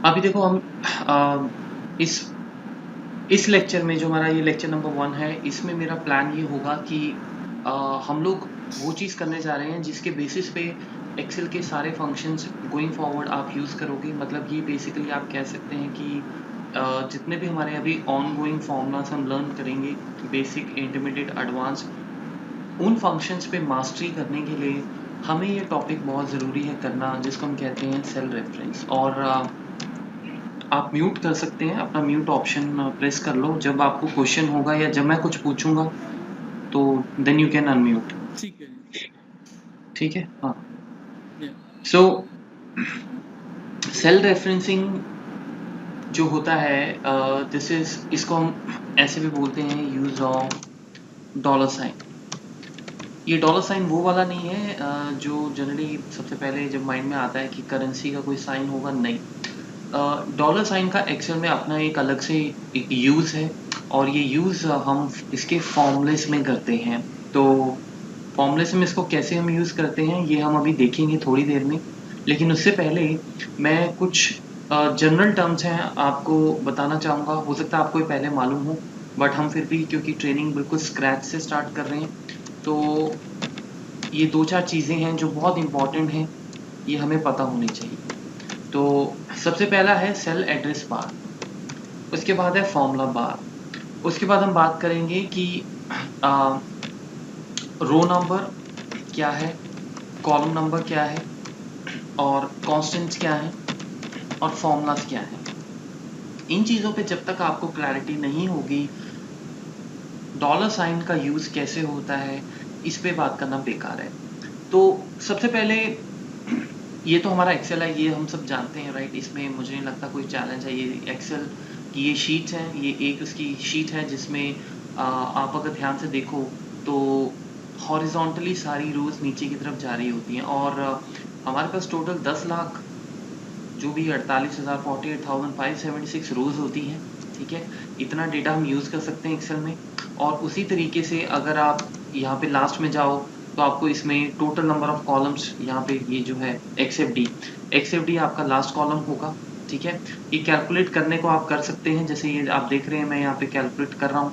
अभी देखो हम इस लेक्चर में जो हमारा ये लेक्चर नंबर 1 है, इसमें मेरा प्लान ये होगा कि हम लोग वो चीज़ करने जा रहे हैं जिसके बेसिस पे एक्सेल के सारे फंक्शंस गोइंग फॉरवर्ड आप यूज़ करोगे। मतलब ये बेसिकली आप कह सकते हैं कि जितने भी हमारे अभी ऑन गोइंग फॉर्मूलाज हम लर्न करेंगे, बेसिक, इंटरमीडिएट, एडवांस, उन फंक्शंस पे मास्टरी करने के लिए हमें ये टॉपिक बहुत ज़रूरी है करना, जिसको हम कहते हैं सेल रेफरेंस। और आप म्यूट कर सकते हैं, अपना म्यूट ऑप्शन प्रेस कर लो जब आपको क्वेश्चन होगा या जब मैं कुछ पूछूंगा, तो देन यू कैन अनम्यूट। ठीक है। ठीक है, हाँ। या सो सेल रेफरेंसिंग जो होता है, दिस इज इसको हम ऐसे भी बोलते हैं, यूज ऑफ डॉलर साइन। ये डॉलर साइन वो वाला नहीं है जो जनरली सबसे पहले जब माइंड में आता है कि करेंसी का कोई साइन होगा, नहीं। डॉलर साइन का एक्सेल में अपना एक अलग से यूज़ है, और ये यूज़ हम इसके फॉर्मूलेस में करते हैं। तो फॉर्मूलेस में इसको कैसे हम यूज़ करते हैं ये हम अभी देखेंगे थोड़ी देर में। लेकिन उससे पहले मैं कुछ जनरल टर्म्स हैं आपको बताना चाहूँगा। हो सकता है आपको ये पहले मालूम हो, बट हम फिर भी क्योंकि ट्रेनिंग बिल्कुल स्क्रैच से स्टार्ट कर रहे हैं, तो ये 2-4 चीज़ें हैं जो बहुत इंपॉर्टेंट हैं, ये हमें पता होनी चाहिए। तो सबसे पहला है सेल एड्रेस बार, उसके बाद है फॉर्मूला बार, उसके बाद हम बात करेंगे कि रो नंबर क्या है, कॉलम नंबर क्या है, और कॉन्स्टेंट्स क्या है, और फॉर्मूलाज क्या है। इन चीज़ों पे जब तक आपको क्लैरिटी नहीं होगी, डॉलर साइन का यूज़ कैसे होता है, इस पे बात करना बेकार है। तो सबसे पहले ये तो हमारा एक्सेल है, ये हम सब जानते हैं, राइट। इसमें मुझे नहीं लगता कोई चैलेंज है। ये एक्सेल की ये शीट्स हैं, ये एक उसकी शीट है जिसमें आप अगर ध्यान से देखो तो हॉरिजॉन्टली सारी रोज नीचे की तरफ जा रही होती हैं, और हमारे पास टोटल 10 लाख जो भी 48,576 रोज होती हैं। ठीक है, इतना डेटा हम यूज़ कर सकते हैं एक्सेल में। और उसी तरीके से अगर आप यहाँ पे लास्ट में जाओ तो आपको इसमें टोटल नंबर ऑफ कॉलम्स, यहाँ पे ये जो है एक्सएफडी आपका लास्ट कॉलम होगा। ठीक है, ये कैलकुलेट करने को आप कर सकते हैं, जैसे ये आप देख रहे हैं मैं यहाँ पे कैलकुलेट कर रहा हूँ।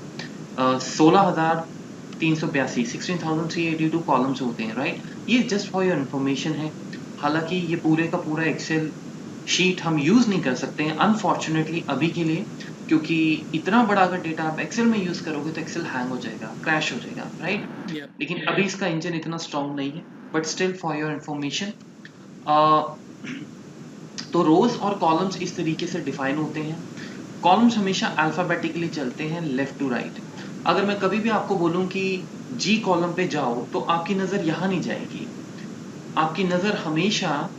16,382 कॉलम्स होते हैं, राइट। ये जस्ट फॉर योर इन्फॉर्मेशन है। हालांकि ये पूरे का पूरा एक्सेल शीट हम यूज नहीं कर सकते हैं अनफॉर्चुनेटली अभी के लिए, क्योंकि इतना बड़ा अगर डेटा आप एक्सेल में यूज करोगे तो एक्सेल हैंग हो जाएगा, क्रैश हो जाएगा, राइट। या लेकिन अभी इसका इंजन इतना स्ट्रांग नहीं है, but still for your information. तो रोज और कॉलम्स इस तरीके से डिफाइन होते हैं। कॉलम्स हमेशा अल्फाबेटिकली चलते हैं लेफ्ट टू राइट। अगर मैं कभी भी आपको बोलूं कि जी कॉलम पे जाओ तो आपकी नजर यहां नहीं जाएगी, आपकी नजर हमेशा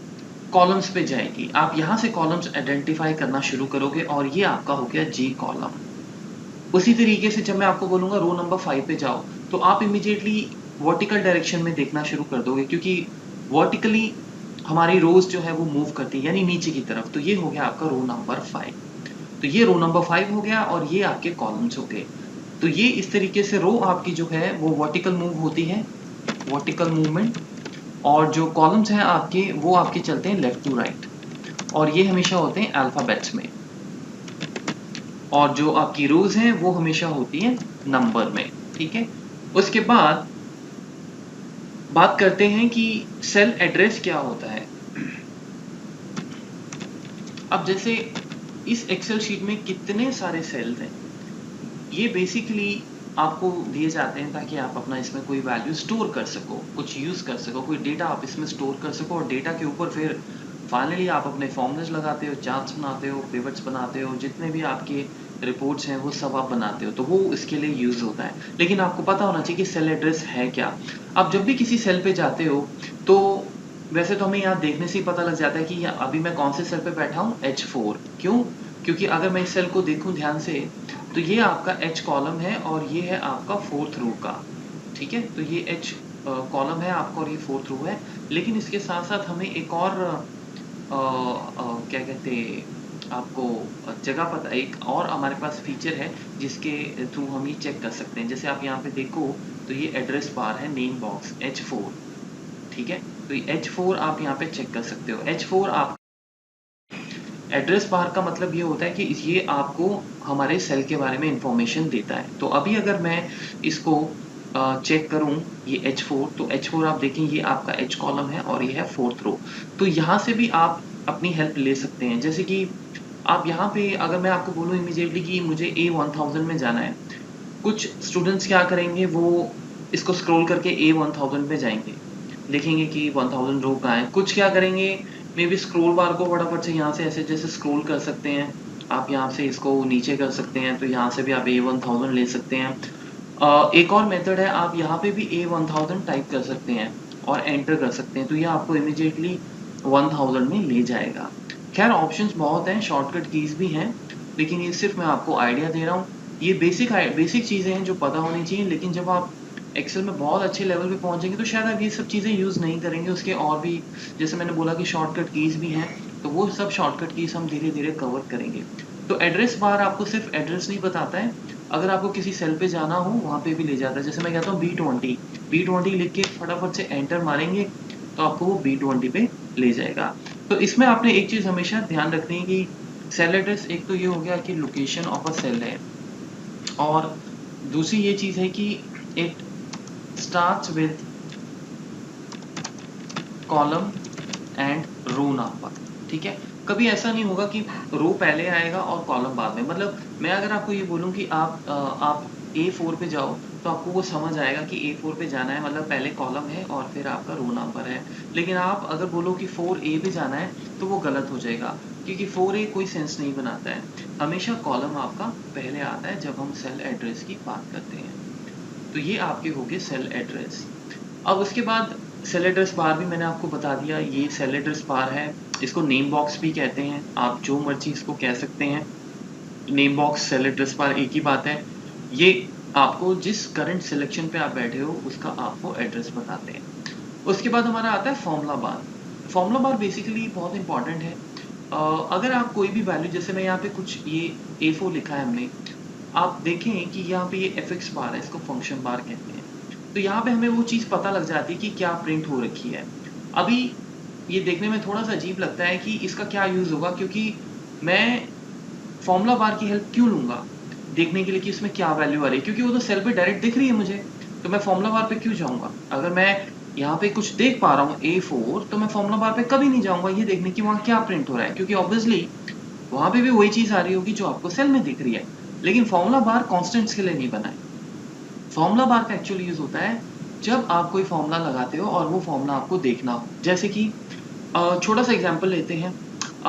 कॉलम्स पे जाएगी। आप यहां से कॉलम्स आइडेंटिफाई करना शुरू करोगे और ये आपका हो गया जी कॉलम। उसी तरीके से जब मैं आपको बोलूंगा रो नंबर 5 पे जाओ, तो आप इमीडिएटली वर्टिकल डायरेक्शन में देखना शुरू कर दोगे, क्योंकि वर्टिकली हमारी रोज जो है वो मूव करती है, यानी नीचे की तरफ। तो ये हो गया आपका रो नंबर 5। तो ये रो नंबर 5 हो गया, और ये आपके कॉलम्स हो गए। तो ये इस तरीके से रो आपकी जो है वो वर्टिकल मूव होती है, वर्टिकल मूवमेंट। और जो कॉलम्स हैं आपके वो आपके चलते हैं लेफ्ट टू राइट, और ये हमेशा होते हैं अल्फाबेट्स में। और जो आपकी रोज हैं वो हमेशा होती हैं नंबर में। ठीक है, उसके बाद बात करते हैं कि सेल एड्रेस क्या होता है। अब जैसे इस एक्सेल शीट में कितने सारे सेल्स हैं, ये बेसिकली आपको दिए जाते हैं ताकि आप अपना इसमें कोई वैल्यू स्टोर कर सको, कुछ यूज कर सको, कोई डेटा आप इसमें स्टोर कर सको, और डेटा के ऊपर फिर फाइनली आप अपने फॉर्मूलेस लगाते हो, चार्ट्स बनाते हो, पिवट्स बनाते हो, जितने भी आपके रिपोर्ट्स हैं वो सब आप बनाते हो। तो वो इसके लिए यूज होता है। लेकिन आपको पता होना चाहिए कि सेल एड्रेस है क्या। आप जब भी किसी सेल पे जाते हो तो वैसे तो हमें यहाँ देखने से ही पता लग जाता है कि अभी मैं कौन से सेल पे बैठा हूँ, H4। क्यों? क्योंकि अगर मैं इस सेल को देखूं ध्यान से, तो ये आपका H कॉलम है और ये है आपका 4th रो का। ठीक है, तो ये H कॉलम है आपका और ये 4th रो है। लेकिन इसके साथ साथ हमें एक और क्या कहते हैं, आपको जगह पता, एक और हमारे पास फीचर है जिसके थ्रू हम ये चेक कर सकते हैं। जैसे आप यहाँ पे देखो तो ये एड्रेस बार है, नेम बॉक्स H4। ठीक है, तो ये H4 आप यहाँ पे चेक कर सकते हो। H4 आप एड्रेस बार का मतलब ये होता है कि ये आपको हमारे सेल के बारे में इंफॉर्मेशन देता है। तो अभी अगर मैं इसको चेक करूं ये H4, तो H4 आप देखें ये आपका H कॉलम है और ये है 4th रो। तो यहाँ से भी आप अपनी हेल्प ले सकते हैं। जैसे कि आप यहाँ पे अगर मैं आपको बोलूँ इमीडिएटली कि मुझे A1000 में जाना है, कुछ स्टूडेंट्स क्या करेंगे, वो इसको स्क्रॉल करके A1000 पे जाएंगे, देखेंगे कि 1000 रो कहाँ है। कुछ क्या करेंगे, मे बी स्क्रॉल बार को फटाफट से यहाँ से ऐसे जैसे स्क्रॉल कर सकते हैं, आप यहाँ से इसको नीचे कर सकते हैं, तो यहाँ से भी आप A1000 ले सकते हैं। एक और मेथड है, आप यहाँ पे भी A1000 टाइप कर सकते हैं और एंटर कर सकते हैं, तो ये आपको इमीडिएटली 1000 में ले जाएगा। खैर ऑप्शंस बहुत हैं, शॉर्टकट कीज भी हैं, लेकिन ये सिर्फ मैं आपको आइडिया दे रहा हूँ। ये बेसिक चीज़ें हैं जो पता होनी चाहिए, लेकिन जब आप एक्सेल में बहुत अच्छे लेवल पे पहुंचेंगे तो शायद आप ये सब चीज़ें यूज़ नहीं करेंगे। उसके और भी, जैसे मैंने बोला कि शॉर्टकट कीज भी हैं, तो वो सब शॉर्टकट कीज हम धीरे धीरे कवर करेंगे। तो एड्रेस बार आपको सिर्फ एड्रेस नहीं बताता है, अगर आपको किसी सेल पे जाना हो वहाँ पे भी ले जाता है। जैसे मैं कहता हूँ B20 लिख के फटाफट से एंटर मारेंगे तो आपको वो B20 पे ले जाएगा। तो इसमें आपने एक चीज़ हमेशा ध्यान रखनी है कि सेल एड्रेस, एक तो ये हो गया कि लोकेशन ऑफ अ सेल है, और दूसरी ये चीज़ है कि it starts with column and row number. ठीक है, कभी ऐसा नहीं होगा कि रो पहले आएगा और कॉलम बाद में। मतलब मैं अगर आपको ये बोलूं कि आप A4 पे जाओ, तो आपको वो समझ आएगा कि A4 पे जाना है, मतलब पहले कॉलम है और फिर आपका रो नंबर है। लेकिन आप अगर बोलो कि 4A पे जाना है तो वो गलत हो जाएगा, क्योंकि 4A कोई सेंस नहीं बनाता है। हमेशा कॉलम आपका पहले आता है जब हम सेल एड्रेस की बात करते हैं। तो ये आपके हो गए सेल एड्रेस। अब उसके बाद सेल एड्रेस बार भी मैंने आपको बता दिया, ये सेल एड्रेस बार है। इसको नेम बॉक्स भी कहते हैं, आप जो मर्जी इसको कह सकते हैं। Name box, cell address bar एक ही बात है। ये आपको जिस करंट सिलेक्शन पे आप बैठे हो उसका आपको एड्रेस बताते हैं। उसके बाद हमारा आता है formula bar. Formula bar basically बहुत इंपॉर्टेंट है। अगर आप कोई भी वैल्यू, जैसे मैं यहाँ पे कुछ ये A4 लिखा है हमने, आप देखें कि यहाँ पे ये fx बार है, इसको फंक्शन बार कहते हैं। तो यहाँ पे हमें वो चीज़ पता लग जाती है कि क्या प्रिंट हो रखी है। अभी ये देखने में थोड़ा सा अजीब लगता है कि इसका क्या यूज़ होगा, क्योंकि मैं फॉर्मूला बार की हेल्प क्यों लूँगा देखने के लिए कि इसमें क्या वैल्यू आ रही है, क्योंकि वो तो सेल पे डायरेक्ट दिख रही है मुझे, तो मैं फॉर्मूला बार पे क्यों जाऊँगा। अगर मैं यहाँ पे कुछ देख पा रहा हूँ A4, तो मैं फॉर्मूला बार पे कभी नहीं जाऊँगा ये देखने की वहाँ क्या प्रिंट हो रहा है, क्योंकि ऑब्वियसली वहाँ पे भी वही चीज़ आ रही होगी जो आपको सेल में दिख रही है। लेकिन फॉर्मूला बार कॉन्स्टेंट्स के लिए नहीं बना है। फॉर्मूला बार का एक्चुअली यूज़ होता है जब आप कोई फॉर्मूला लगाते हो और वो फॉर्मूला आपको देखना हो। जैसे कि छोटा सा एग्जांपल लेते हैं,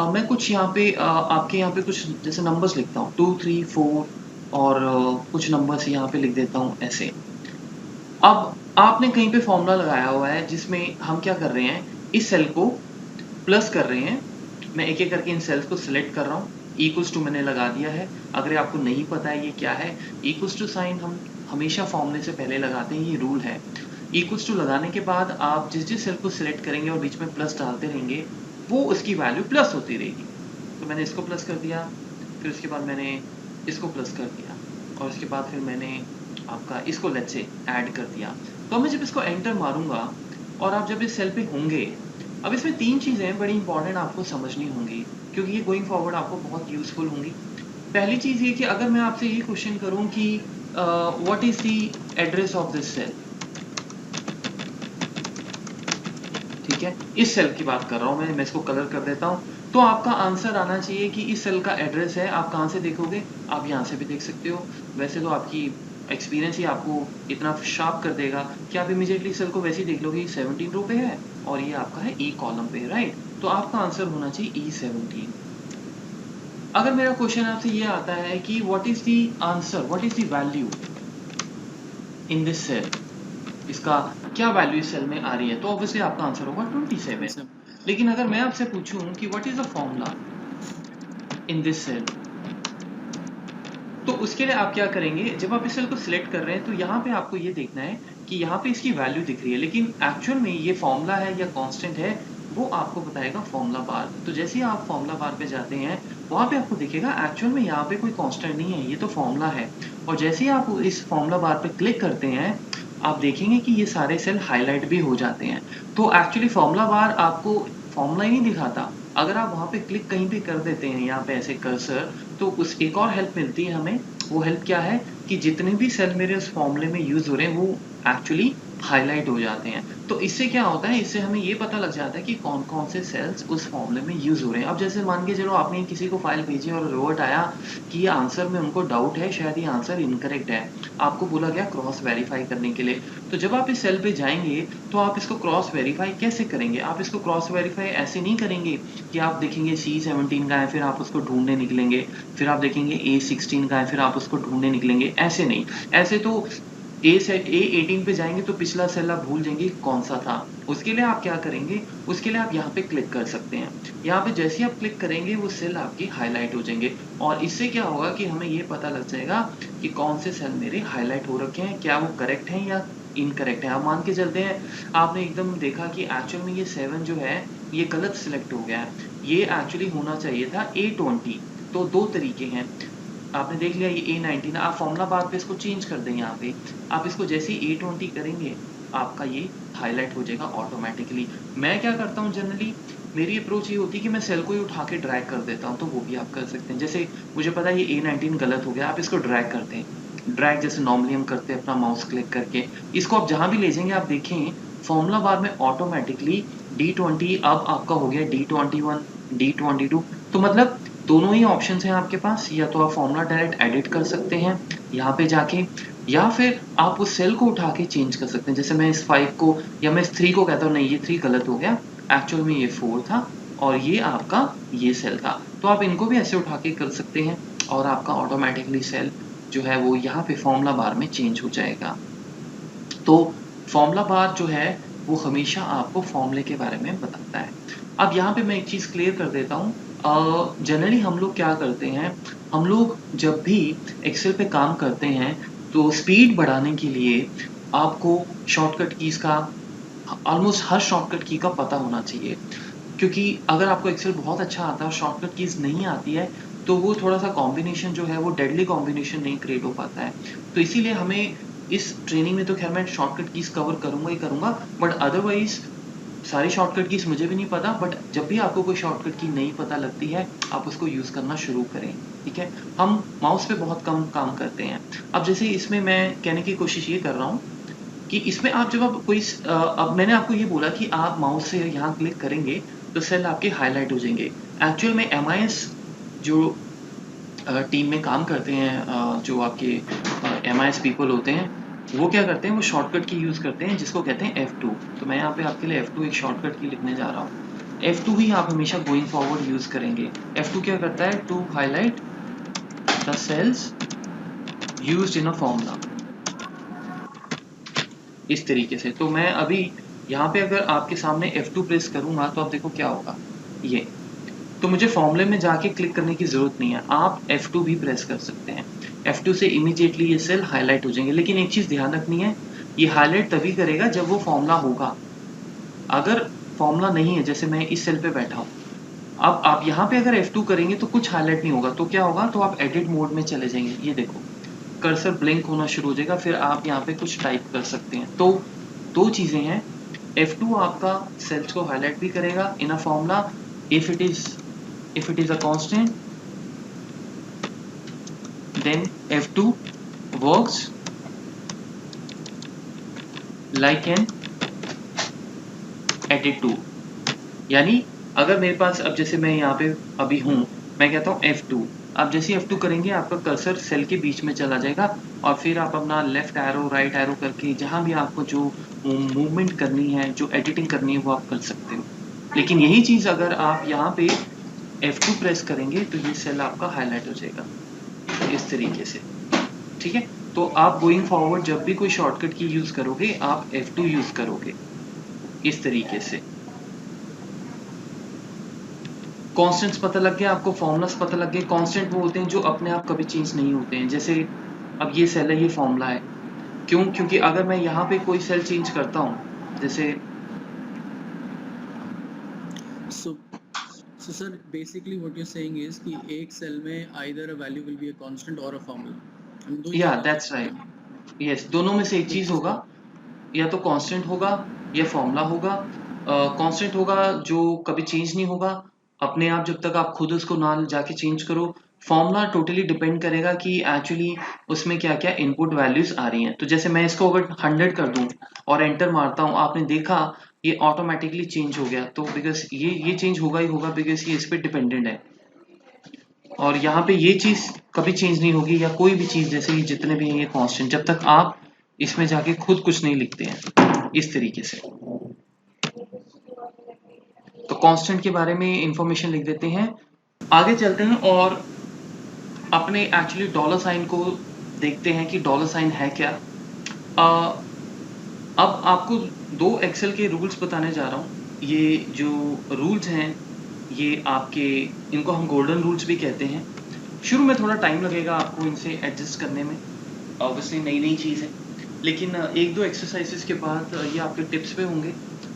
मैं कुछ यहाँ पे आपके यहाँ पे कुछ जैसे नंबर्स लिखता हूँ 2 3 4, और कुछ नंबर्स यहाँ पे लिख देता हूँ ऐसे। अब आपने कहीं पे फॉर्मूला लगाया हुआ है जिसमें हम क्या कर रहे हैं, इस सेल को प्लस कर रहे हैं। मैं एक एक करके इन सेल्स को सिलेक्ट कर रहा हूँ। इक्वल्स टू मैंने लगा दिया है। अगर आपको नहीं पता है ये क्या है, इक्वल्स टू साइन हम हमेशा फॉर्मूले से पहले लगाते हैं, ये रूल है। इक्वल्स टू लगाने के बाद आप जिस जिस सेल को सिलेक्ट करेंगे और बीच में प्लस डालते रहेंगे, वो उसकी वैल्यू प्लस होती रहेगी। तो मैंने इसको प्लस कर दिया, फिर उसके बाद मैंने इसको प्लस कर दिया, और उसके बाद फिर मैंने आपका इसको लेट्स से ऐड कर दिया। तो मैं जब इसको एंटर मारूंगा और आप जब इस सेल पे होंगे, अब इसमें 3 चीज़ें बड़ी इंपॉर्टेंट आपको समझनी होंगी, क्योंकि ये गोइंग फॉरवर्ड आपको बहुत यूजफुल होंगी। पहली चीज़ ये कि अगर मैं आपसे ये क्वेश्चन करूं कि what is the address of this cell, ठीक है, इस सेल की बात कर रहा हूं मैं इसको कलर कर देता हूं, तो आपका आंसर आना चाहिए कि इस सेल का एड्रेस है। आप कहां से देखोगे, आप यहां से भी देख सकते हो। वैसे तो आपकी एक्सपीरियंस ही आपको इतना शार्प कर देगा कि आप इमीडिएटली सेल को वैसे ही देख लोगे 17 रो पे है और ये आपका है E कॉलम पे, राइट। तो आपका आंसर होना चाहिए E17। अगर मेरा क्वेश्चन आपसे ये आता है कि what is the answer, what is the value in this cell, इसका क्या वैल्यू इस सेल में आ रही है, तो ऑब्वियसली आपका आंसर होगा 27। लेकिन अगर मैं आपसे पूछूं कि what is the formula in this cell, तो उसके लिए आप क्या करेंगे, जब आप इस सेल को सिलेक्ट कर रहे हैं तो यहाँ पे आपको ये देखना है कि यहाँ पे इसकी वैल्यू दिख रही है, लेकिन एक्चुअल में ये फॉर्मूला है या कांस्टेंट है, वो आपको बताएगा फॉर्मूला बार। तो जैसे ही आप फॉर्मूला बार पे जाते हैं, वहाँ पे आपको दिखेगा एक्चुअल में यहाँ पे कोई कांस्टेंट नहीं है, ये तो फॉर्मूला है। और जैसे ही आप इस फॉर्मूला बार पे क्लिक करते हैं, आप देखेंगे कि ये सारे सेल हाईलाइट भी हो जाते हैं। तो एक्चुअली फॉर्मूला बार आपको फॉर्मूला ही नहीं दिखाता, अगर आप वहाँ पे क्लिक कहीं भी कर देते हैं यहाँ पे ऐसे कर्सर, तो उस एक और हेल्प मिलती है हमें। वो हेल्प क्या है कि जितने भी सेल मेरे उस फॉर्मूले में यूज हो रहे हैं वो एक्चुअली हाईलाइट हो जाते हैं। तो इससे क्या होता है, इससे हमें ये पता लग जाता है कि कौन कौन से सेल्स उस फॉर्मूले में यूज हो रहे हैं। अब जैसे मान के चलो आपने किसी को फाइल भेजी और रिवर्ट आया कि ये आंसर में उनको डाउट है, शायद ये आंसर इनकरेक्ट है, आपको बोला गया क्रॉस वेरीफाई करने के लिए। तो जब आप इस सेल पे जाएंगे तो आप इसको क्रॉस वेरीफाई कैसे करेंगे? आप इसको क्रॉस वेरीफाई ऐसे नहीं करेंगे कि आप देखेंगे C17 का है फिर आप उसको ढूंढने निकलेंगे, फिर आप देखेंगे A16 का है फिर आप उसको ढूंढने निकलेंगे, ऐसे नहीं। ऐसे तो A18 पे जाएंगे तो पिछला सेल आप भूल जाएंगे कौन सा था। उसके लिए आप क्या करेंगे, उसके लिए आप यहाँ पे क्लिक कर सकते हैं। यहाँ पे जैसे ही आप क्लिक करेंगे वो सेल आपकी हाईलाइट हो जाएंगे, और इससे क्या होगा कि हमें ये पता लग जाएगा कि कौन से सेल मेरे हाईलाइट हो रखे हैं, क्या वो करेक्ट हैं या इनकरेक्ट है। आप मान के चलते हैं आपने एकदम देखा कि एक्चुअल में ये 7 जो है ये गलत सिलेक्ट हो गया है, ये एक्चुअली होना चाहिए था A20। तो दो तरीके हैं, आपने देख लिया ये A19, आप फॉर्मूला बार पे इसको चेंज कर दें। यहाँ पे आप इसको जैसे ही A20 करेंगे आपका ये हाईलाइट हो जाएगा ऑटोमेटिकली। मैं क्या करता हूँ जनरली, मेरी अप्रोच ये होती है कि मैं सेल को ही उठा के ड्रैग कर देता हूँ, तो वो भी आप कर सकते हैं। जैसे मुझे पता है ये A19 गलत हो गया, आप इसको ड्रैग करते हैं, ड्रैग जैसे नॉर्मली हम करते हैं अपना माउस क्लिक करके। इसको आप जहाँ भी ले जाएंगे आप देखें फॉर्मूला बार में ऑटोमेटिकली D20 अब आपका हो गया D21, D22। तो मतलब दोनों ही ऑप्शन हैं आपके पास, या तो आप फॉर्मूला डायरेक्ट एडिट कर सकते हैं यहाँ पे जाके, या फिर आप उस सेल को उठा के चेंज कर सकते हैं। जैसे मैं इस 5 को या मैं इस 3 को कहता हूँ नहीं ये 3 गलत हो गया, एक्चुअल में ये 4 था और ये आपका ये सेल था। तो आप इनको भी ऐसे उठा के कर सकते हैं और आपका ऑटोमेटिकली सेल जो है वो यहाँ पे फॉर्मूला बार में चेंज हो जाएगा। तो फॉर्मूला बार जो है वो हमेशा आपको फॉर्मूले के बारे में बताता है। अब यहाँ पे मैं एक चीज़ क्लियर कर देता हूँ, जनरली हम लोग क्या करते हैं, हम लोग जब भी एक्सेल पे काम करते हैं तो स्पीड बढ़ाने के लिए आपको शॉर्टकट कीज़ का, ऑलमोस्ट हर शॉर्टकट की का पता होना चाहिए। क्योंकि अगर आपको एक्सेल बहुत अच्छा आता है और शॉर्टकट कीज़ नहीं आती है तो वो थोड़ा सा कॉम्बिनेशन जो है वो डेडली कॉम्बिनेशन नहीं क्रिएट हो पाता है। तो इसीलिए हमें इस ट्रेनिंग में तो खैर मैं शॉर्टकट कीज़ कवर करूँगा ही करूँगा, बट अदरवाइज सारी शॉर्टकट कीज़ मुझे भी नहीं पता। बट जब भी आपको कोई शॉर्टकट की नहीं पता लगती है आप उसको यूज़ करना शुरू करें, ठीक है। हम माउस पे बहुत कम काम करते हैं। अब जैसे इसमें मैं कहने की कोशिश ये कर रहा हूँ कि इसमें आप जब आप कोई अब मैंने आपको ये बोला कि आप माउस से यहाँ क्लिक करेंगे तो सेल आपके हाईलाइट हो जाएंगे। एक्चुअल में MIS जो टीम में काम करते हैं, जो आपके MIS पीपल होते हैं वो क्या करते हैं, वो शॉर्टकट की यूज़ करते हैं जिसको कहते हैं F2। तो मैं यहाँ पे आपके लिए F2 एक शॉर्टकट की लिखने जा रहा हूँ। F2 ही आप हमेशा गोइंग फॉरवर्ड यूज़ करेंगे। F2 क्या करता है, to highlight the cells used in a formula, इस तरीके से। तो मैं अभी यहाँ पे अगर आपके सामने F2 प्रेस करूँगा तो आप देखो क्या होगा, ये तो मुझे फॉर्मूले में जाके क्लिक करने की ज़रूरत नहीं है, आप F2 भी प्रेस कर सकते हैं। F2 से इमीडिएटली ये सेल हाईलाइट हो जाएंगे। लेकिन एक चीज़ ध्यान रखनी है, ये हाईलाइट तभी करेगा जब वो फॉर्मूला होगा। अगर फॉर्मूला नहीं है, जैसे मैं इस सेल पे बैठा हूँ, अब आप यहाँ पे अगर F2 करेंगे तो कुछ हाईलाइट नहीं होगा, तो क्या होगा, तो आप एडिट मोड में चले जाएंगे। ये देखो कर्सर ब्लिंक होना शुरू हो जाएगा, फिर आप यहाँ पे कुछ टाइप कर सकते हैं। तो दो चीज़ें हैं, F2 आपका सेल्स को हाईलाइट भी करेगा in a formula if it is a constant, then F2 works like an edit tool। यानी अगर मेरे पास, अब जैसे मैं यहाँ पे अभी हूँ, मैं कहता हूँ F2, आप जैसे F2 करेंगे आपका कर्सर सेल के बीच में चला जाएगा और फिर आप अपना लेफ्ट एरो राइट एरो करके जहाँ भी आपको जो मूवमेंट करनी है, जो एडिटिंग करनी है वो आप कर सकते हो। लेकिन यही चीज़ अगर आप यहाँ पे F2 प्रेस करेंगे तो ये सेल आपका हाईलाइट हो जाएगा इस तरीके से, ठीक है। तो आप गोइंग फॉरवर्ड जब भी कोई शॉर्टकट की यूज़ करोगे आप F2 यूज़ करोगे इस तरीके से। कॉन्स्टेंट्स पता लग गया आपको, फॉर्मूलास पता लग गए। कॉन्स्टेंट वो होते हैं जो अपने आप कभी चेंज नहीं होते हैं। जैसे अब ये सेल है, ये फॉर्मूला है, क्यों, क्योंकि अगर मैं यहाँ पे कोई सेल चेंज करता हूँ, जैसे So sir, basically what you're saying is कि एक सेल में either a value will be a constant or a formula, हम दो ही या चीज हो दैट्स सकती राइट, हैं, यस, दोनों में से एक चीज़ होगा, या तो कांस्टेंट होगा या फॉर्मूला होगा। कांस्टेंट होगा जो कभी चेंज नहीं होगा, अपने आप जब तक आप खुद उसको ना जाके चेंज करो, फॉर्मूला टोटली डिपेंड करेगा कि एक्चुअली उसमें क्या क्या इनपुट वैल्यूज आ रही हैं। तो जैसे मैं इसको अगर 100 कर दूं और एंटर मारता हूं, आपने देखा ये ऑटोमेटिकली चेंज हो गया। तो बिकॉज ये चेंज होगा ही होगा, बिकॉज ये इस पर डिपेंडेंट है। और यहाँ पे ये चीज कभी चेंज नहीं होगी, या कोई भी चीज, जैसे ये जितने भी हैं ये कांस्टेंट, जब तक आप इसमें जाके खुद कुछ नहीं लिखते हैं इस तरीके से। तो कांस्टेंट के बारे में इंफॉर्मेशन लिख देते हैं। आगे चलते हैं और अपने एक्चुअली डॉलर साइन को देखते हैं कि डॉलर साइन है क्या। अब आपको दो एक्सेल के रूल्स बताने जा रहा हूँ। ये जो रूल्स हैं ये आपके, इनको हम गोल्डन रूल्स भी कहते हैं। शुरू में थोड़ा टाइम लगेगा आपको इनसे एडजस्ट करने में, ऑब्वियसली नई नई चीज़ है, लेकिन एक दो एक्सरसाइजेस के बाद ये आपके टिप्स पे होंगे।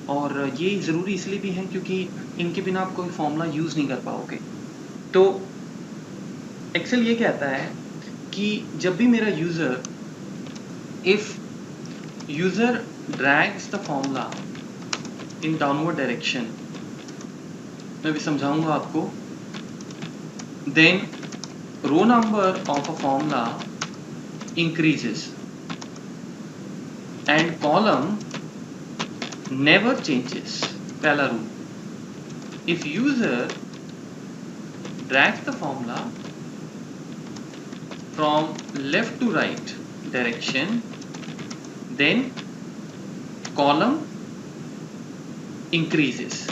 और ये ज़रूरी इसलिए भी है क्योंकि इनके बिना आप कोई फॉर्मूला यूज़ नहीं कर पाओगे। तो एक्सेल ये कहता है कि जब भी मेरा user, if user drags the formula in downward direction, मैं भी समझाऊंगा आपको, then row number of a formula increases and column never changes. पहला रूल, if user drags the formula from left to right direction, then column increases.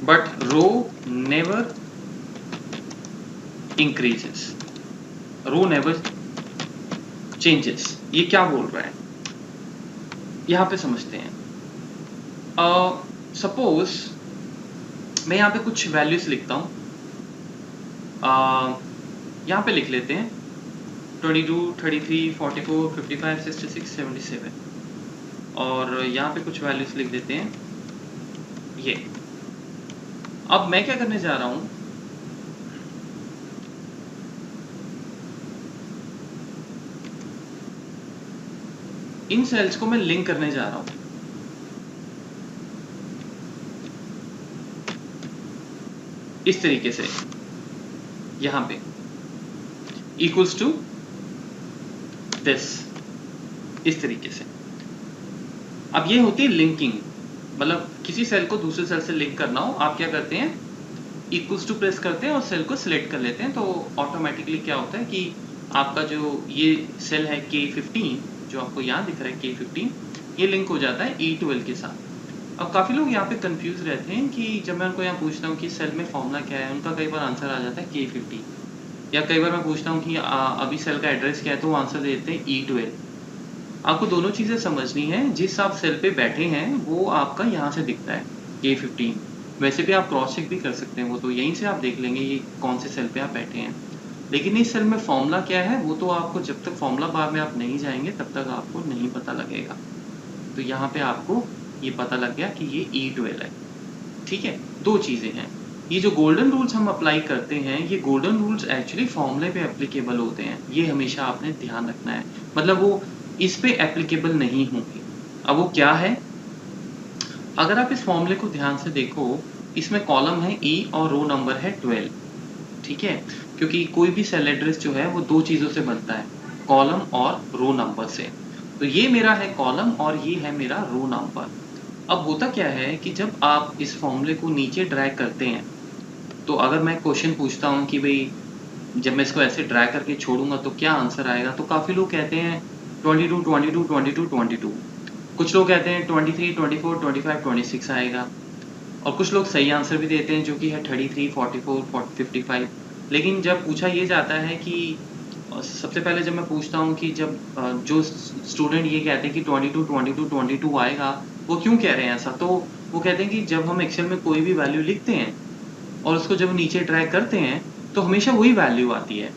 But row never increases. Row never changes. ये क्या बोल रहा है, यहाँ पे समझते हैं। सपोज मैं यहाँ पे कुछ वैल्यूज लिखता हूँ, यहाँ पे लिख लेते हैं 22, 33, 44, 55, 66, 77, और यहाँ पे कुछ वैल्यूज लिख देते हैं ये। अब मैं क्या करने जा रहा हूँ, इन सेल्स को मैं लिंक करने जा रहा हूं इस तरीके से, यहां पे इक्वल्स टू दिस, इस तरीके से। अब ये होती है लिंकिंग, मतलब किसी सेल को दूसरे सेल से लिंक करना हो, आप क्या करते हैं, इक्वल्स टू प्रेस करते हैं और सेल को सिलेक्ट कर लेते हैं। तो ऑटोमेटिकली क्या होता है कि आपका जो ये सेल है K15, जो आपको यहाँ दिख रहा है K15, ये लिंक हो जाता है E12 के साथ। अब काफ़ी लोग यहाँ पे कंफ्यूज रहते हैं कि जब मैं उनको यहाँ पूछता हूँ कि सेल में फॉर्मूला क्या है, उनका कई बार आंसर आ जाता है K15, या कई बार मैं पूछता हूँ कि अभी सेल का एड्रेस क्या है, तो वो आंसर दे देते हैं E12। आपको दोनों चीज़ें समझनी है। जिस आप सेल पे बैठे हैं वो आपका यहाँ से दिखता है K15, वैसे भी आप क्रॉस चेक भी कर सकते हैं, वो तो यहीं से आप देख लेंगे ये कौन से सेल पे आप बैठे हैं। लेकिन इस सेल में फॉर्मूला क्या है वो तो आपको, जब तक फॉर्मूला बार में आप नहीं जाएंगे तब तक आपको नहीं पता लगेगा। तो यहाँ पे आपको ये पता लग गया कि ये E12 है। ठीक है, दो चीज़ें हैं। ये जो गोल्डन रूल्स हम अप्लाई करते हैं, ये गोल्डन रूल्स एक्चुअली फॉर्मूले पे एप्लीकेबल होते हैं, ये हमेशा आपने ध्यान रखना है। मतलब वो इस पे एप्लीकेबल नहीं होंगे। अब वो क्या है, अगर आप इस फॉर्मूले को ध्यान से देखो, इसमें कॉलम है E और रो नंबर है 12। ठीक है, क्योंकि कोई भी सेल एड्रेस जो है वो दो चीज़ों से बनता है, कॉलम और रो नंबर से। तो ये मेरा है कॉलम और ये है मेरा रो नंबर। अब होता क्या है कि जब आप इस फॉर्मूले को नीचे ड्रैग करते हैं, तो अगर मैं क्वेश्चन पूछता हूँ कि भाई जब मैं इसको ऐसे ड्रैग करके छोड़ूंगा तो क्या आंसर आएगा, तो काफ़ी लोग कहते हैं 22, 22, 22, 22। कुछ लोग कहते हैं 23, 24, 25, 26 आएगा, और कुछ लोग सही आंसर भी देते हैं जो कि है 33, 44, 55। लेकिन जब पूछा ये जाता है कि सबसे पहले जब मैं पूछता हूँ कि जब जो स्टूडेंट ये कहते हैं कि 22, 22, 22 आएगा, वो क्यों कह रहे हैं ऐसा, तो वो कहते हैं कि जब हम एक्सेल में कोई भी वैल्यू लिखते हैं और उसको जब नीचे ड्रैग करते हैं तो हमेशा वही वैल्यू आती है।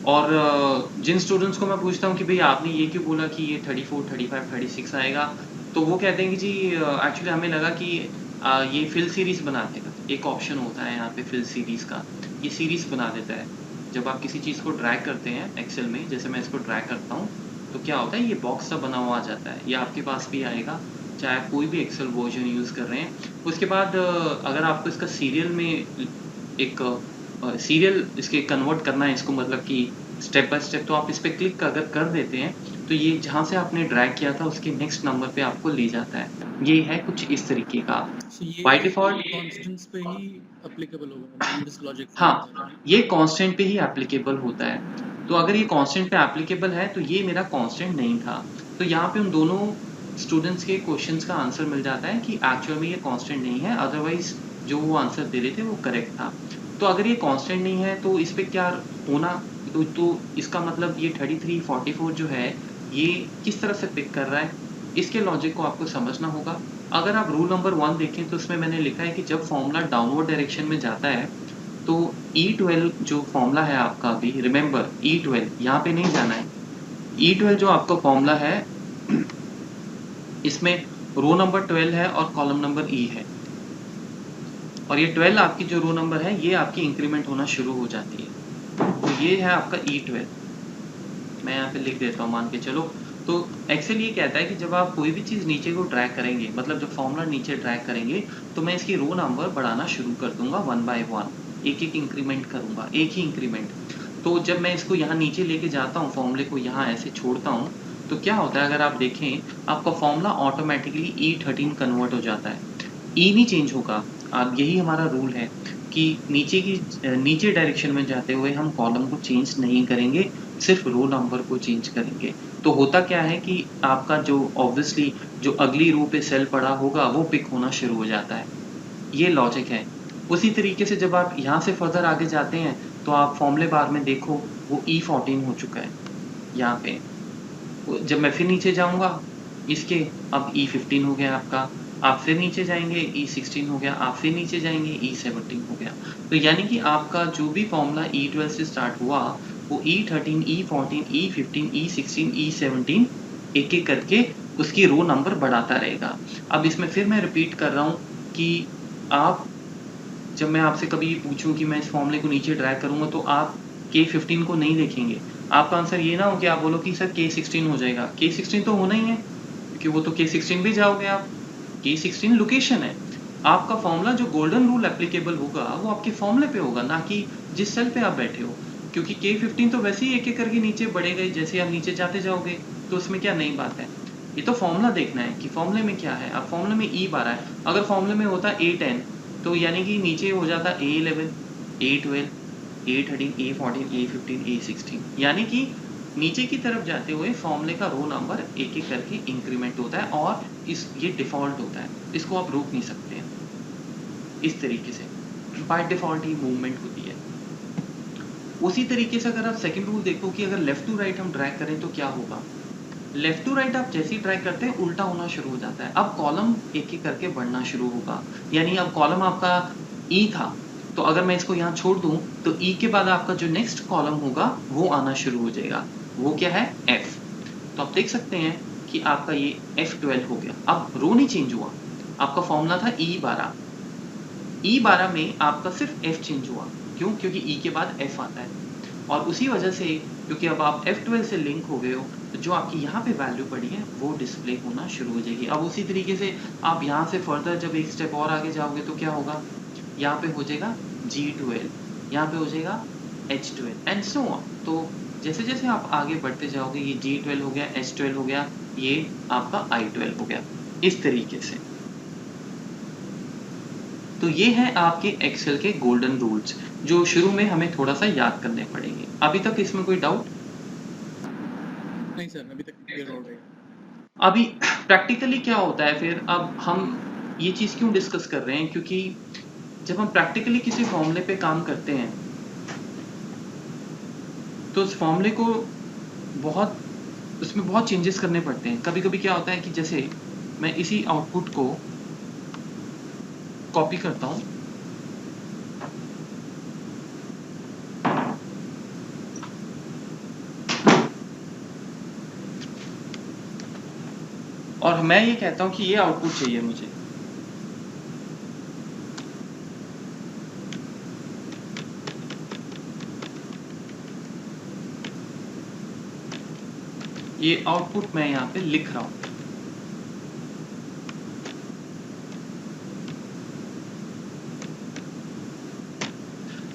और जिन स्टूडेंट्स को मैं पूछता हूँ कि भाई आपने ये क्यों बोला कि ये 34, 35, 36 आएगा, तो वो कहते हैं कि जी एक्चुअली हमें लगा कि ये फिल सीरीज बना देगा। एक ऑप्शन होता है यहाँ पे फिल सीरीज का, ये सीरीज बना देता है। जब आप किसी चीज़ को ड्रैग करते हैं एक्सेल में, जैसे मैं इसको ड्रैग करता हूँ तो क्या होता है, ये बॉक्स सा बना हुआ आ जाता है, ये आपके पास भी आएगा चाहे आप कोई भी एक्सेल वर्जन यूज़ कर रहे हैं। उसके बाद अगर आपको इसका सीरियल में एक सीरियल इसके कन्वर्ट करना है इसको, मतलब कि स्टेप बाय स्टेप, तो आप इस पर क्लिक अगर कर देते हैं तो ये जहाँ से आपने ड्रैग किया था उसके नेक्स्ट नंबर पे आपको ले जाता है। ये है कुछ इस तरीके का। So बाय ये डिफ़ॉल्ट कांस्टेंट्स पे ही एप्लीकेबल होगा, मतलब दिस लॉजिक फ्रॉम हाँ, योर एंड। ये कांस्टेंट पे ही एप्लीकेबल होता है। तो अगर ये कांस्टेंट पे एप्लीकेबल है तो ये मेरा कांस्टेंट नहीं था। तो यहाँ पे उन दोनों स्टूडेंट्स के क्वेश्चंस का आंसर मिल जाता है कि एक्चुअल में ये कांस्टेंट नहीं है, अदरवाइज जो वो आंसर दे रहे थे वो करेक्ट था। तो अगर ये कांस्टेंट नहीं है तो इस पे क्या होना, तो इसका मतलब ये 33, 44 जो है ये किस तरह से पिक कर रहा है, इसके लॉजिक को आपको समझना होगा। अगर आप रूल नंबर 1 देखें तो उसमें मैंने लिखा है कि जब फॉर्मूला डाउनवर्ड डायरेक्शन में जाता है तो E12 जो फॉर्मूला है आपका, अभी रिमेंबर E12 यहाँ पे नहीं जाना है। E12 जो आपका फॉर्मूला है इसमें रो नंबर 12 है और कॉलम नंबर E है, और ये 12 आपकी जो रो नंबर है ये आपकी इंक्रीमेंट होना शुरू हो जाती है। तो ये है आपका E12, मैं यहाँ पे लिख देता हूँ मान के चलो। तो एक्सेल ये कहता है कि जब आप कोई भी चीज़ नीचे को ड्रैग करेंगे, मतलब जब फॉर्मूला नीचे ड्रैग करेंगे तो मैं इसकी रो नंबर बढ़ाना शुरू कर दूंगा 1 by 1, एक एक इंक्रीमेंट करूंगा, एक ही इंक्रीमेंट। तो जब मैं इसको यहाँ नीचे लेके जाता हूँ, फॉर्मूले को यहाँ ऐसे छोड़ता हूँ, तो क्या होता है, अगर आप देखें आपका फॉर्मूला ऑटोमेटिकली E13 कन्वर्ट हो जाता है। ई नहीं चेंज होगा। अब यही हमारा रूल है कि नीचे डायरेक्शन में जाते हुए हम कॉलम को चेंज नहीं करेंगे, सिर्फ रो नंबर को चेंज करेंगे। तो होता क्या है कि आपका जो ऑब्वियसली जो अगली रो पे सेल पड़ा होगा वो पिक होना शुरू हो जाता है। ये लॉजिक है। उसी तरीके से जब आप यहाँ से फर्दर आगे जाते हैं तो आप फॉर्मूले बार में देखो वो E14 हो चुका है यहाँ पे। जब मैं फिर नीचे जाऊंगा इसके, अब E15 हो गया आपका, आप फिर नीचे जाएंगे E16 हो गया, आप फिर नीचे जाएंगे E17 हो गया। तो यानी कि आपका जो भी फॉर्मूला E12 से स्टार्ट हुआ वो E13, E14, E15, E16, E17 एक एक करके उसकी रो नंबर बढ़ाता रहेगा। अब इसमें फिर मैं रिपीट कर रहा हूँ कि आप, जब मैं आपसे कभी पूछूं कि मैं इस फॉर्मूले को नीचे ड्रैग करूंगा तो आप K15 को नहीं देखेंगे। आपका आंसर ये ना हो कि आप बोलो कि सर K16 हो जाएगा। K16 तो होना ही है क्योंकि वो तो K16 भी जाओगे आप। K16 लोकेशन है। आपका फॉर्मूला जो गोल्डन रूल एप्लीकेबल होगा वो आपके फॉर्मूले पे होगा, ना कि जिस सेल पे आप बैठे हो। क्योंकि K15 तो वैसे ही एक एक करके नीचे बढ़ेगा ही, जैसे आप नीचे जाते जाओगे, तो उसमें क्या नई बात है। ये तो फॉर्मूला देखना है कि फॉर्मूले में क्या है। अब फॉर्मूले में E12 है, अगर फॉर्मूले में होता A10 तो यानी कि नीचे हो जाता A11, A12, A13, A14, A15, A16, यानी कि नीचे की तरफ जाते हुए फॉर्मूले का रो नंबर एक एक करके इंक्रीमेंट होता है, और ये डिफॉल्ट होता है, इसको आप रोक नहीं सकते हैं। इस तरीके से बाय डिफॉल्ट ही मूवमेंट होती है। उसी तरीके से अगर आप सेकंड रूल देखो कि अगर लेफ्ट टू राइट हम ड्रैग करें तो क्या होगा। लेफ्ट टू राइट आप जैसे ही ड्रैग करते हैं उल्टा होना शुरू हो जाता है। अब कॉलम एक एक करके बढ़ना शुरू होगा, यानी अब कॉलम आपका E था, तो अगर मैं इसको यहाँ छोड़ दूं तो E के बाद आपका जो नेक्स्ट कॉलम होगा वो आना शुरू हो जाएगा। वो क्या है, F। तो आप देख सकते हैं कि आपका ये F12 हो गया। अब रो नहीं चेंज हुआ, आपका फॉर्मूला था E12। E12 में आपका सिर्फ F चेंज हुआ। क्यों? क्योंकि E के बाद F आता है, और उसी वजह से क्योंकि अब आप F12 से लिंक हो गए हो तो जो आपकी यहाँ पे वैल्यू पड़ी है वो डिस्प्ले होना शुरू हो जाएगी। अब उसी तरीके से आप यहाँ से फर्दर जब एक स्टेप और आगे जाओगे तो क्या होगा, यहाँ पे हो जाएगा G12, यहाँ पे हो जाएगा H12 एंड सो ऑन। तो जैसे जैसे आप आगे बढ़ते जाओगे ये G12 हो गया, H12 हो गया, ये आपका I12 हो गया, इस तरीके से। तो ये है आपके एक्सेल के गोल्डन रूल्स जो शुरू में हमें थोड़ा सा याद करने पड़ेंगे। अभी तक इसमें कोई डाउट? नहीं सर, अभी तक क्लियर हो गई। अभी प्रैक्टिकली क्या होता है फिर, अब हम ये चीज़ क्यों डिस्कस कर रहे हैं, क्योंकि जब हम प्रैक्टिकली किसी फॉर्मूले पे काम करते हैं तो उस फॉर्मूले को उसमें बहुत चेंजेस करने पड़ते हैं। कभी कभी क्या होता है कि जैसे मैं इसी आउटपुट को कॉपी करता हूँ, और मैं ये कहता हूँ कि ये आउटपुट चाहिए मुझे, ये आउटपुट मैं यहाँ पे लिख रहा हूँ।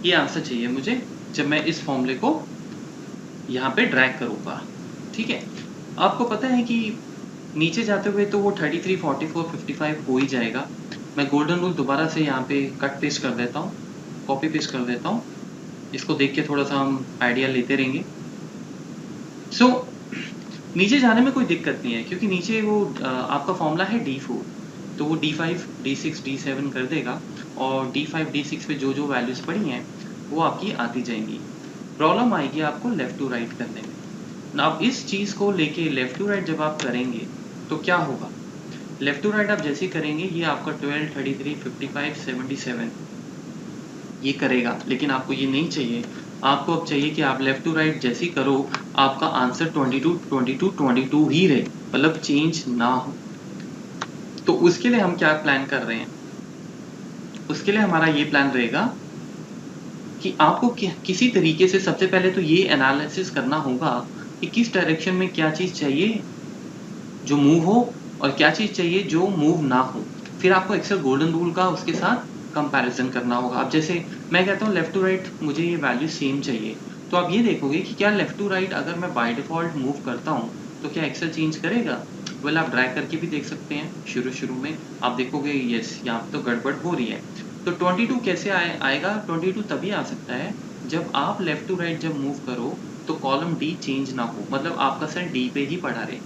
ये आंसर चाहिए मुझे जब मैं इस फॉर्मूले को यहाँ पे ड्रैग करूँगा। ठीक है, आपको पता है कि नीचे जाते हुए तो वो 33, 44, 55 हो ही जाएगा। मैं गोल्डन रूल दोबारा से यहाँ पे कट पेस्ट कर देता हूँ, कॉपी पेस्ट कर देता हूँ। इसको देख के थोड़ा सा हम आइडिया लेते रहेंगे। सो नीचे जाने में कोई दिक्कत नहीं है, क्योंकि नीचे वो आपका फॉर्मूला है D4, तो वो D5, D6, D7 कर देगा, और D5, D6 पे जो जो वैल्यूज पड़ी हैं वो आपकी आती जाएंगी। प्रॉब्लम आएगी आपको लेफ्ट टू राइट करने में। अब इस चीज़ को लेके लेफ्ट टू राइट जब आप करेंगे तो क्या होगा, लेफ्ट टू राइट आप जैसे करेंगे ये आपका 12, 33, 55, 77 ये करेगा, लेकिन आपको ये नहीं चाहिए। आपको अब चाहिए कि आप लेफ्ट टू राइट जैसे करो, आपका आंसर 22, 22, 22 ही रहे, मतलब चेंज ना हो। तो उसके लिए हम क्या प्लान कर रहे हैं, उसके लिए हमारा ये प्लान रहेगा कि आपको किसी तरीके से सबसे पहले तो ये एनालिसिस करना होगा कि किस डायरेक्शन में क्या चीज़ चाहिए जो मूव हो, और क्या चीज़ चाहिए जो मूव ना हो। फिर आपको एक्सेल गोल्डन रूल का उसके साथ कंपैरिजन करना होगा। अब जैसे मैं कहता हूँ लेफ्ट टू राइट मुझे ये वैल्यू सेम चाहिए, तो आप ये देखोगे कि क्या लेफ्ट टू राइट अगर मैं बाय डिफ़ॉल्ट मूव करता हूँ तो क्या एक्सेल चेंज करेगा। वेल आप ड्रैग करके भी देख सकते हैं, शुरू में आप देखोगे यस यहाँ तो गड़बड़ हो रही है। तो 22 कैसे आएगा, 22 तभी आ सकता है जब आप लेफ्ट टू राइट जब मूव करो तो कॉलम डी चेंज ना हो, मतलब आपका सेल डी पे ही पड़ा रहे,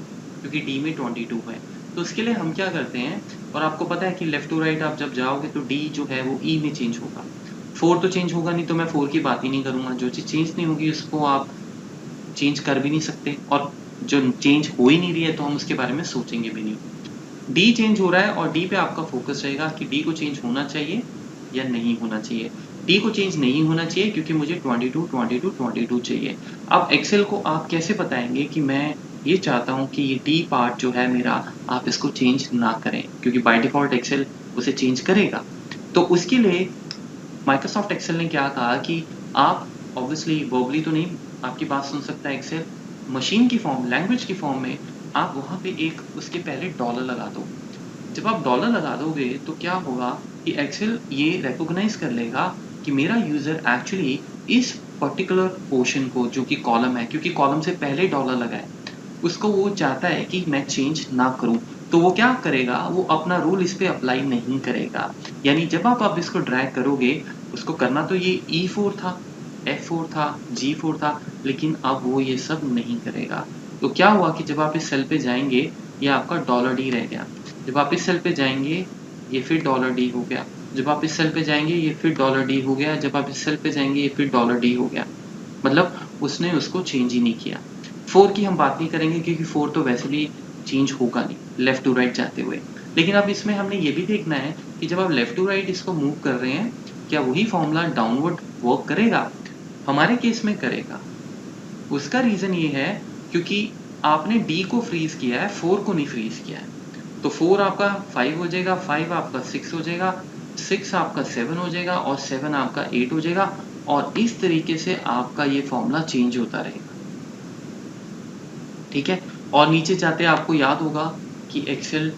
क्योंकि डी में 22 है। तो उसके लिए हम क्या करते हैं, और आपको पता है कि लेफ्ट टू राइट आप जब जाओगे तो डी जो है वो ई में चेंज होगा। 4 तो चेंज होगा नहीं, तो मैं 4 की बात ही नहीं करूँगा। जो चीज़ चेंज नहीं होगी उसको आप चेंज कर भी नहीं सकते, और जो चेंज हो ही नहीं रही है तो हम उसके बारे में सोचेंगे भी नहीं। डी चेंज हो रहा है और डी पे आपका फोकस रहेगा कि डी को चेंज होना चाहिए या नहीं होना चाहिए। डी को चेंज नहीं होना चाहिए क्योंकि मुझे 22, 22, 22 चाहिए। अब एक्सेल को आप कैसे बताएंगे कि मैं ये चाहता हूँ कि ये डी पार्ट जो है मेरा, आप इसको चेंज ना करें, क्योंकि बाय डिफ़ॉल्ट एक्सेल उसे चेंज करेगा। तो उसके लिए माइक्रोसॉफ्ट एक्सेल ने क्या कहा कि आप ऑब्वियसली वर्बली तो नहीं आपकी बात सुन सकता है एक्सेल, मशीन की फॉर्म, लैंग्वेज की फॉर्म में आप वहाँ पे एक उसके पहले डॉलर लगा दो। जब आप डॉलर लगा दोगे तो क्या होगा कि एक्सेल ये रिकॉग्नाइज कर लेगा कि मेरा यूज़र एक्चुअली इस पर्टिकुलर पोर्शन को, जो कि कॉलम है, क्योंकि कॉलम से पहले डॉलर लगा है, उसको वो चाहता है कि मैं चेंज ना करूं। तो वो क्या करेगा, वो अपना रूल इस पे अप्लाई नहीं करेगा। यानी जब आप इसको ड्रैग करोगे, उसको करना तो ये E4 था, F4 था, G4 था, लेकिन अब वो ये सब नहीं करेगा। तो क्या हुआ कि जब आप इस सेल पे जाएंगे ये आपका डॉलर डी रह गया। जब आप इस सेल पे जाएंगे ये फिर डॉलर डी हो गया। जब आप इस सेल पे जाएंगे ये फिर डॉलर डी हो गया। जब आप इस सेल पे जाएंगे ये फिर डॉलर डी हो गया। मतलब उसने उसको चेंज ही नहीं किया। 4 की हम बात नहीं करेंगे क्योंकि 4 तो वैसे भी चेंज होगा नहीं लेफ्ट टू राइट जाते हुए। लेकिन अब इसमें हमने ये भी देखना है कि जब आप लेफ्ट टू राइट इसको मूव कर रहे हैं, क्या वही फॉर्मूला डाउनवर्ड वर्क करेगा? हमारे केस में करेगा। उसका रीज़न ये है क्योंकि आपने डी को फ्रीज किया है, 4 को नहीं फ्रीज किया है। तो 4 आपका 5 हो जाएगा, 5 आपका 6 हो जाएगा, 6 आपका 7 हो जाएगा, और 7 आपका 8 हो जाएगा, और इस तरीके से आपका ये फॉर्मूला चेंज होता रहेगा। ठीक है, और नीचे जाते आपको याद होगा कि एक्सेल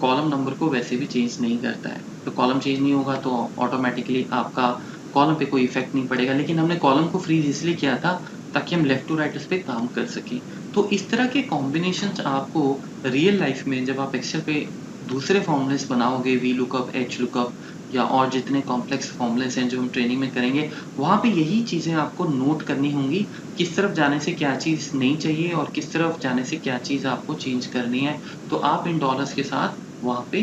कॉलम नंबर को वैसे भी चेंज नहीं करता है, तो कॉलम चेंज नहीं होगा तो ऑटोमेटिकली आपका कॉलम पे कोई इफेक्ट नहीं पड़ेगा। लेकिन हमने कॉलम को फ्रीज इसलिए किया था ताकि हम लेफ्ट टू राइट उस पर काम कर सकें। तो इस तरह के कॉम्बिनेशंस आपको रियल लाइफ में जब आप एक्सेल पे दूसरे फॉर्मूलेस बनाओगे, वी लुकअप, एच लुकअप, या और जितने कॉम्प्लेक्स फॉर्मूलेस हैं जो हम ट्रेनिंग में करेंगे, वहाँ पे यही चीज़ें आपको नोट करनी होंगी, किस तरफ जाने से क्या चीज़ नहीं चाहिए और किस तरफ जाने से क्या चीज़ आपको चेंज करनी है। तो आप इन डॉलर्स के साथ वहाँ पे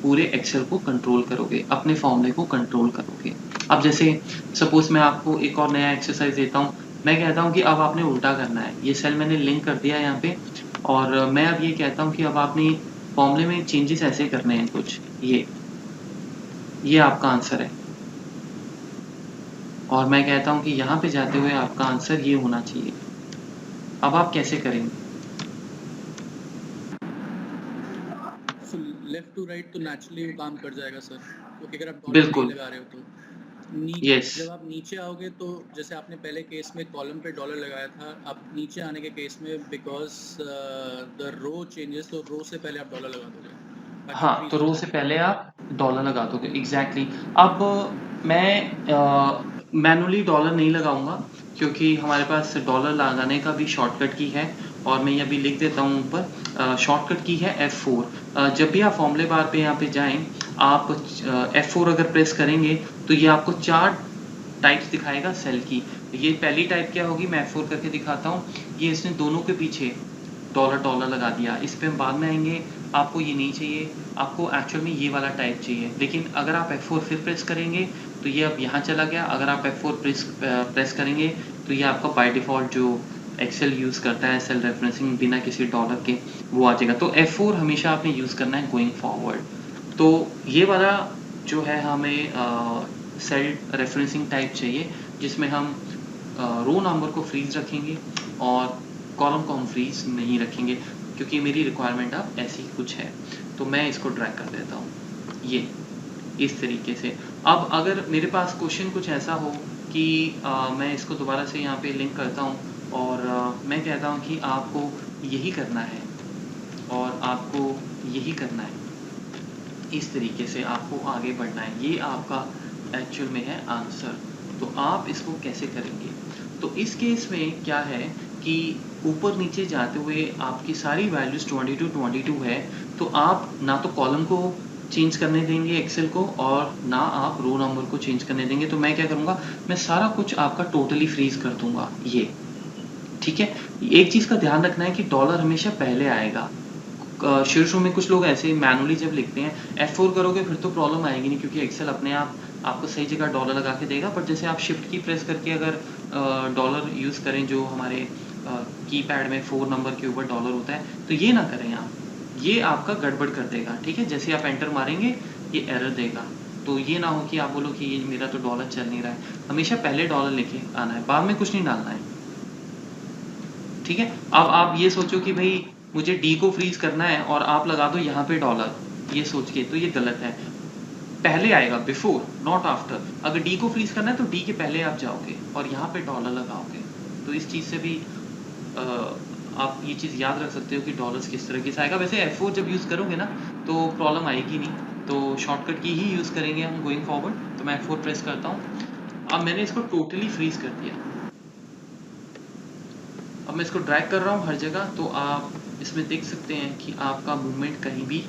पूरे एक्सेल को कंट्रोल करोगे, अपने फॉर्मूले को कंट्रोल करोगे। अब जैसे सपोज मैं आपको एक और नया एक्सरसाइज देता हूँ। मैं कहता हूँ कि अब आपने उल्टा करना है। ये सेल मैंने लिंक कर दिया है यहाँ पे, और मैं अब ये कहता हूँ कि अब आपने फॉर्मूले में चेंजेस ऐसे करने हैं कुछ, ये आपका आंसर है, और मैं कहता हूँ कि यहाँ पे जाते हुए आपका आंसर ये होना चाहिए। अब आप कैसे करेंगे? लेफ्ट टू राइट तो नेचुरली वो काम कर जाएगा सर, क्योंकि अगर आप डॉलर डी बिल्कुल, लगा रहे हो तो यस जब आप नीचे आओगे तो जैसे आपने पहले केस में कॉलम पे डॉलर लगाया था, आप नीचे आने के केस में बिकॉज द रो चेंजेस, तो रो से पहले आप डॉलर लगा दोगे ताकि हाँ, फ्रीज तो हो रो जाए। से पहले आप डॉलर लगा दोगे एग्जैक्टली अब मैं मैनुअली डॉलर नहीं लगाऊंगा क्योंकि हमारे पास डॉलर लगाने का भी शॉर्टकट की है और मैं ये अभी लिख देता हूँ ऊपर शॉर्टकट की है F4। जब भी आप फॉर्मूले बार पे यहाँ पे जाएं आप F4 अगर प्रेस करेंगे तो ये आपको 4 टाइप्स दिखाएगा सेल की। ये पहली टाइप क्या होगी, मैं F4 करके दिखाता हूँ। ये इसने दोनों के पीछे डॉलर डॉलर लगा दिया, इस पे हम बाद में आएंगे। आपको ये नहीं चाहिए, आपको एक्चुअल में ये वाला टाइप चाहिए। लेकिन अगर आप F4 फिर प्रेस करेंगे तो ये अब यहाँ चला गया। अगर आप F4 प्रेस करेंगे तो ये आपका बाय डिफ़ॉल्ट जो एक्सेल यूज़ करता है सेल रेफरेंसिंग बिना किसी डॉलर के, वो आ जाएगा। तो F4 हमेशा आपने यूज़ करना है गोइंग फॉरवर्ड। तो ये वाला जो है हमें सेल रेफरेंसिंग टाइप चाहिए जिसमें हम रो नंबर को फ्रीज रखेंगे और कॉलम को हम फ्रीज नहीं रखेंगे क्योंकि मेरी रिक्वायरमेंट अब ऐसी कुछ है। तो मैं इसको ड्रैग कर देता हूँ ये इस तरीके से। अब अगर मेरे पास क्वेश्चन कुछ ऐसा हो कि मैं इसको दोबारा से यहाँ पे लिंक करता हूँ और मैं कहता हूँ कि आपको यही करना है और आपको यही करना है, इस तरीके से आपको आगे बढ़ना है, ये आपका एक्चुअल में है आंसर। तो आप इसको कैसे करेंगे? तो इस केस में क्या है कि ऊपर नीचे जाते हुए आपकी सारी वैल्यूज 22 है, तो आप ना तो कॉलम को चेंज करने देंगे एक्सेल को और ना आप रो नंबर को चेंज करने देंगे। तो मैं क्या करूँगा, मैं सारा कुछ आपका टोटली फ्रीज कर दूंगा ये, ठीक है। एक चीज़ का ध्यान रखना है कि डॉलर हमेशा पहले आएगा। शुरू में कुछ लोग ऐसे मैनुअली जब लिखते हैं F4 करोगे फिर तो प्रॉब्लम आएगी नहीं क्योंकि एक्सेल अपने आप आपको सही जगह डॉलर लगा के देगा। पर जैसे आप शिफ्ट की प्रेस करके अगर डॉलर यूज़ करें जो हमारे कीपैड में 4 नंबर के ऊपर डॉलर होता है, तो ये ना करें आप, ये आपका गड़बड़ कर देगा, ठीक है। जैसे आप एंटर मारेंगे ये एरर देगा। तो ये ना हो कि आप बोलो कि ये मेरा तो डॉलर चल नहीं रहा है। हमेशा पहले डॉलर लेके आना है, बाद में कुछ नहीं डालना है, ठीक है। अब आप ये सोचो कि भाई मुझे डी को फ्रीज करना है और आप लगा दो यहाँ पे डॉलर, ये सोच के, तो ये गलत है। पहले आएगा बिफोर नॉट आफ्टर। अगर डी को फ्रीज करना है तो डी के पहले आप जाओगे और यहाँ पे डॉलर लगाओगे। तो इस चीज़ से भी आप ये चीज़ याद रख सकते हो कि डॉलर्स किस तरह से आएगा। वैसे F4 जब यूज़ करोगे ना तो प्रॉब्लम आएगी नहीं, तो शॉर्टकट की ही यूज़ करेंगे हम गोइंग फॉरवर्ड। तो मैं F4 प्रेस करता हूँ। अब मैंने इसको टोटली फ्रीज कर दिया। अब मैं इसको ड्रैग कर रहा हूँ हर जगह, तो आप इसमें देख सकते हैं कि आपका मूवमेंट कहीं भी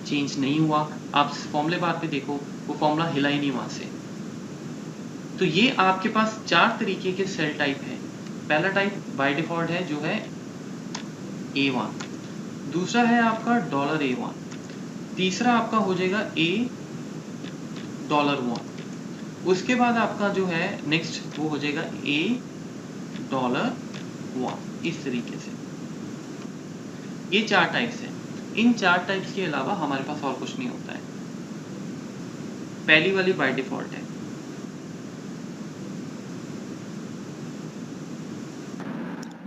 चेंज नहीं हुआ। आप फॉर्मूले बार पे देखो, वो फॉर्मूला हिला ही नहीं वहाँ से। तो ये आपके पास 4 तरीके के सेल टाइप हैं। पहला टाइप बाय डिफॉल्ट है जो है A1, दूसरा है आपका $A1, तीसरा आपका हो जाएगा $1, उसके बाद आपका जो है नेक्स्ट वो हो जाएगा $1, इस तरीके से। ये 4 टाइप्स हैं। इन 4 टाइप्स के अलावा हमारे पास और कुछ नहीं होता है। पहली वाली बाय डिफॉल्ट है।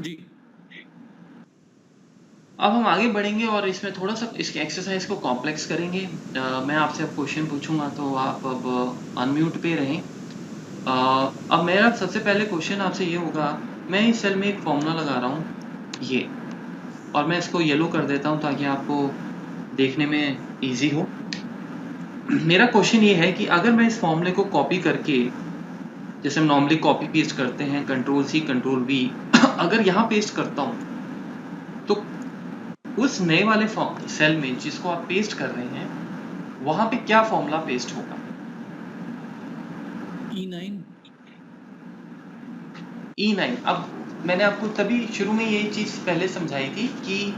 जी अब हम आगे बढ़ेंगे और इसमें थोड़ा सा इसके एक्सरसाइज को कॉम्प्लेक्स करेंगे। मैं आपसे अब क्वेश्चन पूछूंगा तो आप अब अनम्यूट पे रहें। अब मेरा सबसे पहले क्वेश्चन आपसे ये होगा, मैं इस सेल में एक फॉर्मूला लगा रहा हूँ ये, और मैं इसको येलो कर देता हूँ ताकि आपको देखने में इजी हो। मेरा क्वेश्चन ये है कि अगर मैं इस फॉर्मूले को कॉपी करके, जैसे हम नॉर्मली कॉपी पेस्ट करते हैं Ctrl+C Ctrl+V, अगर यहाँ पेस्ट करता हूँ तो उस नए वाले सेल में जिसको आप पेस्ट कर रहे हैं वहां पे क्या फॉर्मूला पेस्ट होगा? E9। E9। अब मैंने आपको तभी शुरू में ये चीज पहले समझाई थी कि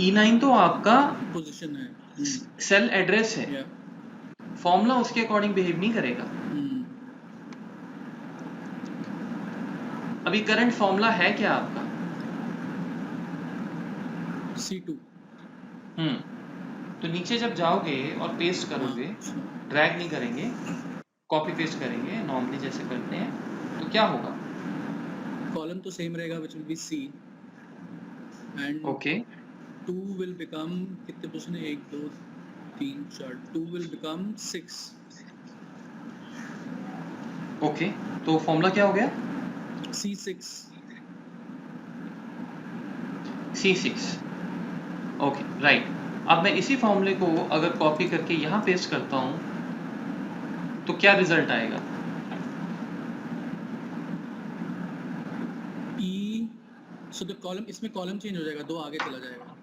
E9 तो आपका पोजीशन है। सेल एड्रेस है, या फॉर्मूला उसके अकॉर्डिंग बिहेव नहीं करेगा। अभी करंट फॉर्मूला है क्या आपका? C2। तो नीचे जब जाओगे और पेस्ट हाँ करोगे, ड्रैग नहीं करेंगे, कॉपी पेस्ट करेंगे नॉर्मली जैसे करते हैं, तो क्या होगा? कॉलम तो सेम रहेगा which will be C and okay 2 will become, कितने पोजीशन है, 1 2 3 4, 2 विल बिकम 6 ओके, तो फॉर्मूला क्या हो गया? C6। C6। Okay, right. अब मैं इसी फॉर्मूले को अगर कॉपी करके यहाँ पेस्ट करता हूँ तो क्या रिजल्ट आएगा? E, so the column, इसमें कॉलम चेंज हो जाएगा, 2 आगे चला जाएगा,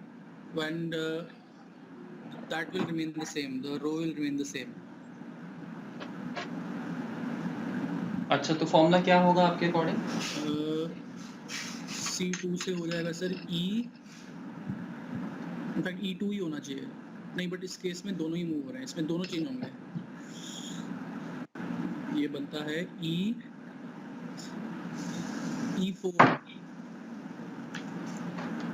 and that will remain the same, the row will remain the same. अच्छा, तो फॉर्मूला क्या होगा आपके अकॉर्डिंग? C2 से हो जाएगा सर E, इनफैक्ट E2 ही होना चाहिए, नहीं बट इस केस में दोनों ही मूव हो रहे हैं, इसमें दोनों चेंज होंगे। ये बनता है E4।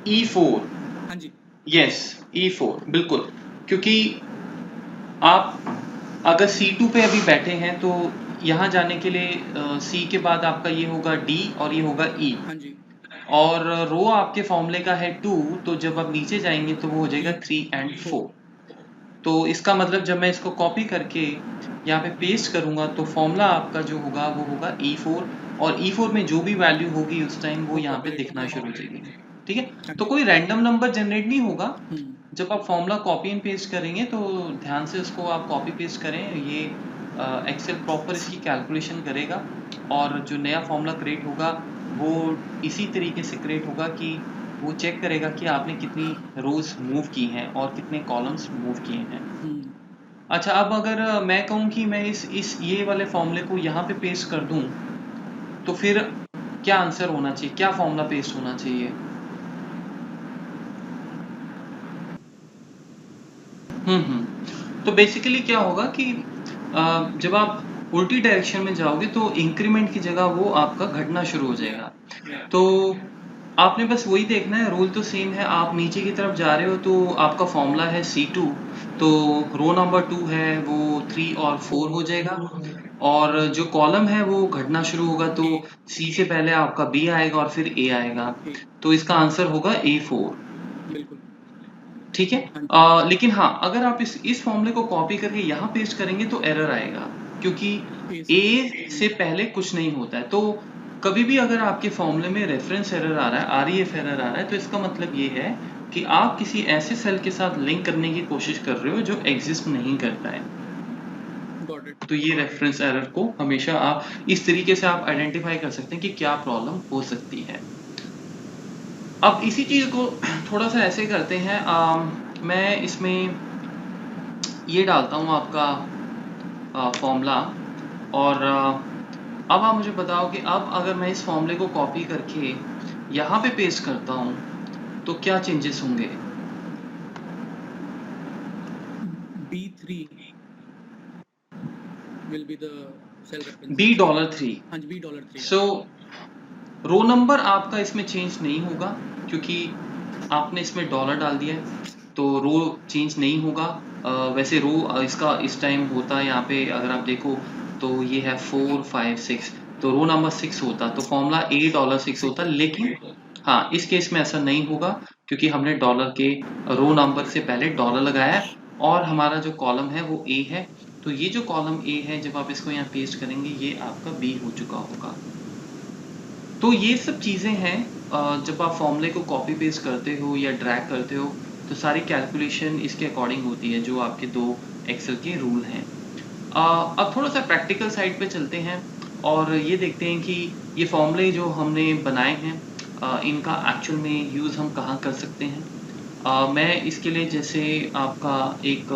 E4। हाँ जी, यस, E4 बिल्कुल, क्योंकि आप अगर C2 पे अभी बैठे हैं तो यहाँ जाने के लिए C के बाद आपका ये होगा D और ये होगा E, हाँ जी, और रो आपके फॉर्मूले का है 2, तो जब आप नीचे जाएंगे तो वो हो जाएगा 3 एंड 4। तो इसका मतलब जब मैं इसको कॉपी करके यहाँ पे पेस्ट करूंगा तो फॉर्मूला आपका जो होगा वो होगा E4, और E4 में जो भी वैल्यू होगी उस टाइम वो यहाँ पे populate दिखना होगा। शुरू हो जाएगी। ठीक है, हाँ तो जी। कोई रैंडम नंबर जनरेट नहीं होगा। हम्म, जब आप फॉर्मूला कॉपी एंड पेस्ट करेंगे तो ध्यान से उसको आप कॉपी पेस्ट करें, ये एक्सेल प्रॉपर इसकी कैलकुलेशन करेगा, और जो नया फॉर्मूला क्रिएट होगा वो इसी तरीके से क्रिएट होगा कि वो चेक करेगा कि आपने कितनी रोज मूव की हैं और कितने कॉलम्स मूव किए हैं। हम्म। अच्छा, अब अगर मैं कहूँ कि मैं इस ये वाले फॉर्मूले को यहाँ पे पेस्ट कर दूं तो फिर क्या आंसर होना चाहिए, क्या फॉर्मूला पेस्ट होना चाहिए? तो बेसिकली क्या होगा कि जब आप उल्टी डायरेक्शन में जाओगे तो इंक्रीमेंट की जगह वो आपका घटना शुरू हो जाएगा। तो आपने बस वही देखना है, रूल तो सेम है। आप नीचे की तरफ जा रहे हो तो आपका फॉर्मूला है C2, तो रो नंबर 2 है वो 3 और 4 हो जाएगा, और जो कॉलम है वो घटना शुरू होगा तो C से पहले आपका B आएगा और फिर A आएगा, तो इसका आंसर होगा A4। बिल्कुल। ठीक है। हाँ जी। लेकिन हाँ, अगर आप इस फॉर्मूले को कॉपी करके यहाँ पेस्ट करेंगे तो एरर आएगा, क्योंकि A से ए से पहले कुछ नहीं होता है। तो कभी भी अगर आपके फॉर्मूले में रेफरेंस एरर आ रहा है, आरईएफ एरर आ रहा है, तो इसका मतलब ये है कि आप किसी ऐसे सेल के साथ लिंक करने की कोशिश कर रहे हो जो एग्जिस्ट नहीं करता है। Got it. तो ये रेफरेंस एरर को हमेशा आप इस तरीके से आप आइडेंटिफाई कर सकते हैं कि क्या प्रॉब्लम हो सकती है। अब इसी चीज को थोड़ा सा ऐसे करते हैं, मैं इसमें ये डालता हूँ आपका फॉर्मूला, और अब आप मुझे बताओ कि अब अगर मैं इस फॉर्मूले को कॉपी करके यहाँ पे पेस्ट करता हूँ तो क्या चेंजेस होंगे? B3 will be the cell reference। $3। हाँ जी, $3। सो रो नंबर आपका इसमें चेंज नहीं होगा क्योंकि आपने इसमें डॉलर डाल दिया है, तो रो चेंज नहीं होगा। वैसे रो इसका इस टाइम होता है, यहाँ पे अगर आप देखो तो ये है 4 5 6, तो रो नंबर 6 होता, तो फॉर्मूला $6 होता, लेकिन हाँ इस केस में ऐसा नहीं होगा क्योंकि हमने डॉलर के रो नंबर से पहले डॉलर लगाया है, और हमारा जो कॉलम है वो ए है, तो ये जो कॉलम ए है जब आप इसको यहाँ पेस्ट करेंगे ये आपका बी हो चुका होगा। तो ये सब चीज़ें हैं, जब आप फॉर्मूले को कॉपी पेस्ट करते हो या ड्रैग करते हो तो सारी कैलकुलेशन इसके अकॉर्डिंग होती है, जो आपके दो एक्सेल के रूल हैं। अब थोड़ा सा प्रैक्टिकल साइड पे चलते हैं और ये देखते हैं कि ये फॉर्मूले जो हमने बनाए हैं इनका एक्चुअल में यूज़ हम कहाँ कर सकते हैं। मैं इसके लिए जैसे आपका एक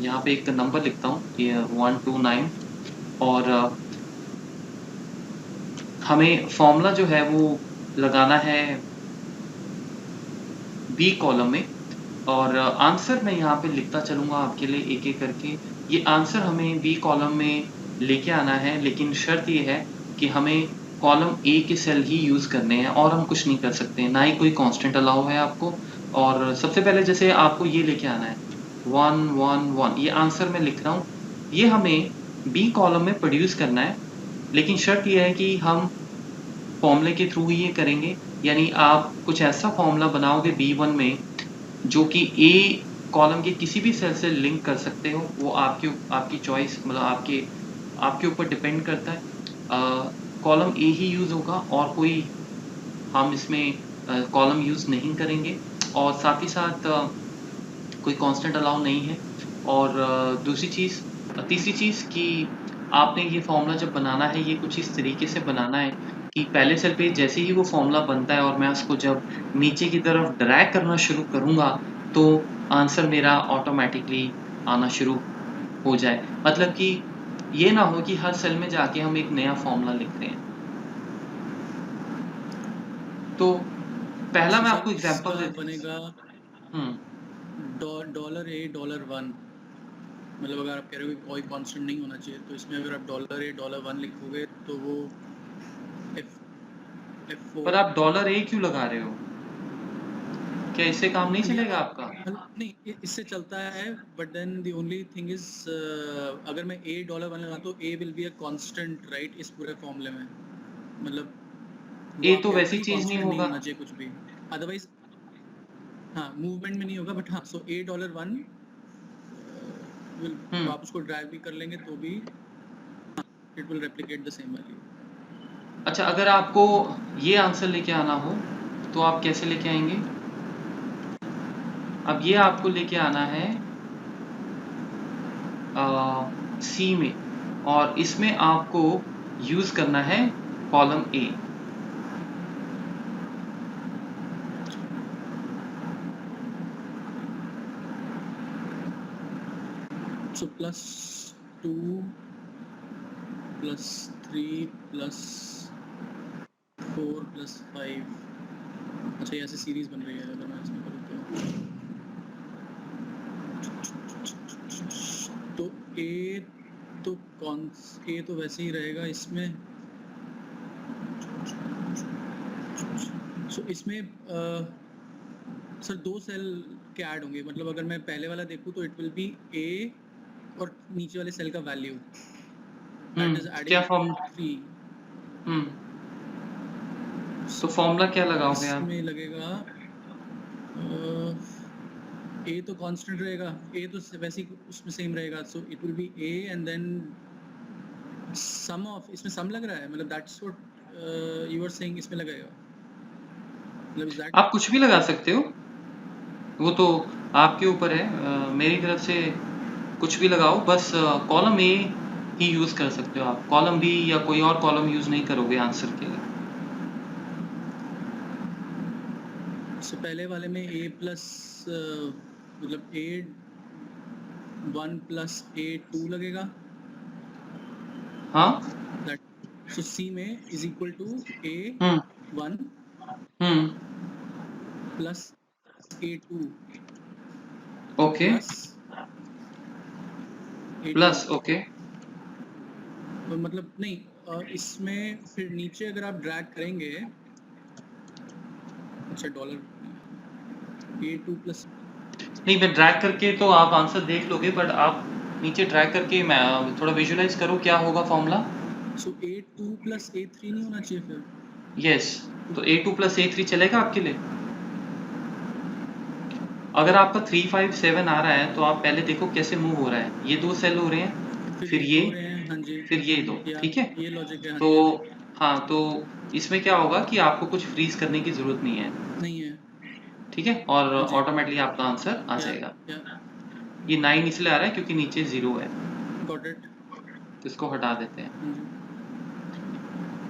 यहाँ पे एक नंबर लिखता हूँ, ये 129, और हमें फॉर्मूला जो है वो लगाना है बी कॉलम में, और आंसर मैं यहाँ पे लिखता चलूँगा आपके लिए एक एक करके। ये आंसर हमें बी कॉलम में लेके आना है, लेकिन शर्त ये है कि हमें कॉलम ए के सेल ही यूज़ करने हैं और हम कुछ नहीं कर सकते, ना ही कोई कांस्टेंट अलाउ है आपको। और सबसे पहले जैसे आपको ये लेके आना है 1 1 1, ये आंसर मैं लिख रहा हूँ, ये हमें बी कॉलम में प्रोड्यूस करना है, लेकिन शर्त ये है कि हम फॉर्मूले के थ्रू ही ये करेंगे। यानी आप कुछ ऐसा फॉर्मूला बनाओगे B1 में जो कि ए कॉलम के किसी भी सेल से लिंक कर सकते हो, वो आपकी चॉइस, मतलब आपके आपके ऊपर डिपेंड करता है। कॉलम ए ही यूज़ होगा और कोई हम इसमें कॉलम यूज़ नहीं करेंगे, और साथ ही साथ कोई कांस्टेंट अलाउ नहीं है। और तीसरी चीज़ कि आपने ये फॉर्मूला जब बनाना है, ये कुछ इस तरीके से बनाना है कि पहले सेल पे जैसे ही वो फॉर्मूला बनता है और मैं उसको जब नीचे की तरफ ड्रैग करना शुरू करूँगा, तो आंसर मेरा ऑटोमेटिकली आना शुरू हो जाए। मतलब कि ये ना हो कि हर सेल में जाके हम एक नया फॉर्मूला लिख रहे हैं। तो पहला मैं सर आपको एग्जांपल इसका देता बनेगा हूँ। $A $1, मतलब अगर आप कह रहे हो कि कोई कांस्टेंट नहीं होना चाहिए, तो इसमें अगर आप $A $1 लिखोगे तो वो F4 पर आप $A क्यों लगा रहे हो? क्या इससे काम नहीं चलेगा आपका? नहीं, इससे चलता है, but then the only thing is अगर मैं $1 लगाता तो A will be a constant, right, इस पूरे फॉर्मूले में। मतलब वो ए आप तो कह रहे हो वैसी कि चीज नहीं कांस्टेंट नहीं होगा। होना चाहिए कुछ भी, अदरवाइज हाँ मूवमेंट में नहीं होगा, बट हाँ सो $1 विल, आप उसको ड्रैग भी कर लेंगे तो भी it will replicate the same value. अच्छा, अगर आपको ये आंसर लेके आना हो तो आप कैसे लेके आएंगे? अब ये आपको लेके आना है सी में, और इसमें आपको यूज करना है कॉलम ए। सो +2 +3 +4 +5, अच्छा ये ऐसे सीरीज बन रही है अगर मैं इसमें करूँ तो ए तो वैसे ही रहेगा इसमें। सो इसमें सर 2 सेल के ऐड होंगे, मतलब अगर मैं पहले वाला देखूँ तो इट विल बी ए और नीचे वाले सेल का वैल्यू, दैट इज क्या एडिंग फॉर्म 3। तो फॉर्मूला क्या लगाओगे आप? इसमें लगेगा ए तो कांस्टेंट रहेगा, ए तो वैसे ही उसमें सेम रहेगा, so it will be A and then sum of, इसमें सम लग रहा है, मतलब that's what you are saying इसमें लगेगा, मतलब इज दैट? आप कुछ भी लगा सकते हो, वो तो आपके ऊपर है। मेरी तरफ से कुछ भी लगाओ, बस कॉलम ए ही यूज कर सकते हो आप, कॉलम बी या कोई और कॉलम यूज नहीं करोगे आंसर के लिए। सो पहले वाले में ए प्लस मतलब A1 प्लस A2 लगेगा, हाँ। दैट, सो सी में is equal to A1 plus A2 okay, plus A2, plus okay. मतलब नहीं, इसमें फिर नीचे अगर आप ड्रैग करेंगे, अच्छा $A2 प्लस, नहीं, मैं ड्रैग करके तो आप आंसर देख लोगे, बट आप नीचे ड्रैग करके मैं थोड़ा विजुलाइज करो क्या होगा फॉर्मूला। सो A2 प्लस A3 नहीं होना चाहिए फिर? यस, तो A2 प्लस A3 चलेगा आपके लिए। अगर आपका 3 5 7 आ रहा है तो आप पहले देखो कैसे मूव हो रहा है। ये 2 सेल हो रहे हैं, फिर फिर ये ये, हो रहे हैं, हाँ जी, फिर ये 2, या ठीक है। ये लॉजिक है, हाँ तो जी, हाँ, तो इसमें क्या होगा कि आपको कुछ फ्रीज करने की जरूरत नहीं है, नहीं है, ठीक है, और हाँ जी, ऑटोमेटिकली आपका आंसर आ या जाएगा। या ये 9 इसलिए आ रहा है क्योंकि नीचे 0 है, गॉट इट, तो इसको हटा देते हैं। हाँ जी।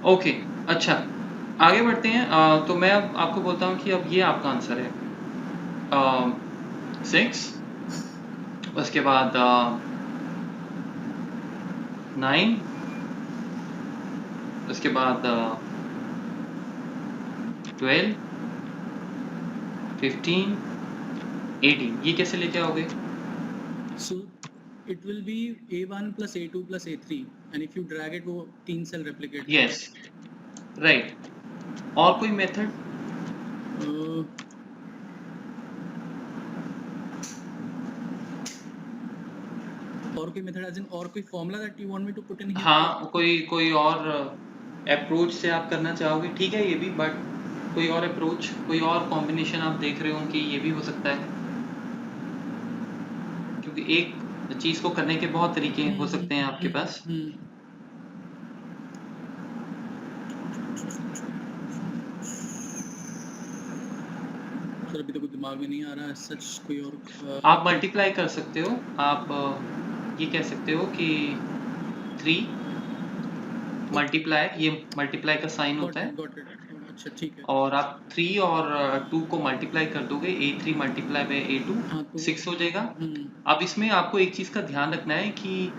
ओके, अच्छा, आगे बढ़ते हैं। तो मैं अब आपको बोलता हूँ कि अब ये आपका आंसर है 6, उसके बाद 9, उसके बाद 12, 15, 18। ये कैसे लेके आओगे? So it will be A1 plus A2 plus A3, and if you drag it, वो 3 सेल replicate करेगा। Yes, right. और कोई मेथड? और कोई मेथड, एज इन और कोई formula that you want me to put in here? हाँ, कोई और अप्रोच से आप करना चाहोगे, ठीक है ये भी, बट कोई और अप्रोच, कोई और कॉम्बिनेशन आप देख रहे हो कि ये भी हो सकता है, क्योंकि एक चीज को करने के बहुत तरीके हो सकते हैं आपके पास। दिमाग में नहीं आ रहा है सच कोई और आप मल्टीप्लाई कर सकते हो, आप ये कह सकते हो कि 3 मल्टीप्लाई, ये मल्टीप्लाई का साइन होता है, गॉट इट अच्छा ठीक है और आप 3 और 2 को मल्टीप्लाई कर दोगे, A3 मल्टीप्लाई बाय A2 हाँ तो 6 हो जाएगा। हम्म अब इसमें आपको एक चीज़ का ध्यान रखना है कि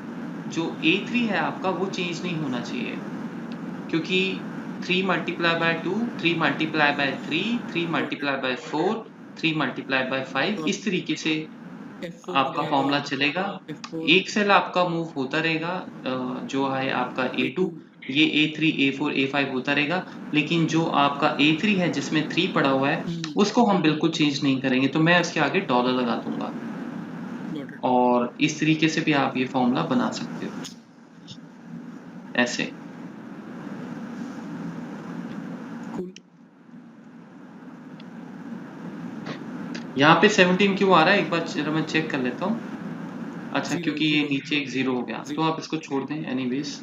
जो A3 है आपका वो चेंज नहीं होना चाहिए, क्योंकि 3 multiply by 2, 3 multiply by 3, 3 multiply by 4, 3 multiply by 5, इस तरीके से F4 आपका फॉर्मूला चलेगा। F4 एक सेल आपका मूव होता रहेगा, जो है आपका A2, ये A3, A4, A5 होता रहेगा, लेकिन जो आपका A3 है जिसमें 3 पड़ा हुआ है उसको हम बिल्कुल चेंज नहीं करेंगे, तो मैं उसके आगे डॉलर लगा दूंगा, गॉट इट और इस तरीके से भी आप ये फॉर्मूला बना सकते हो ऐसे। कूल यहाँ पे 17 क्यों आ रहा है, एक बार जरा मैं चेक कर लेता हूँ। अच्छा, Zero, क्योंकि ये zero. नीचे एक 0 हो गया, तो Zero. आप इसको छोड़ दें एनीवेज।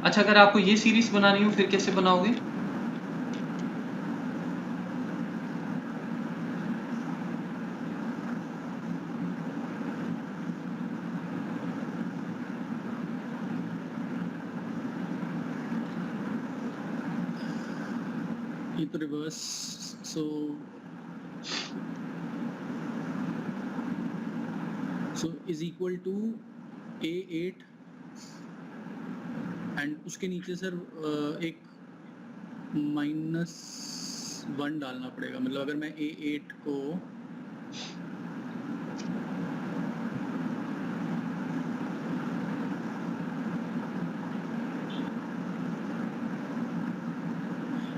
अच्छा, अगर आपको ये सीरीज बनानी हो फिर कैसे बनाओगे? ये तो reverse so is equal to A8 and उसके नीचे सर एक -1 डालना पड़ेगा, मतलब अगर मैं A8 को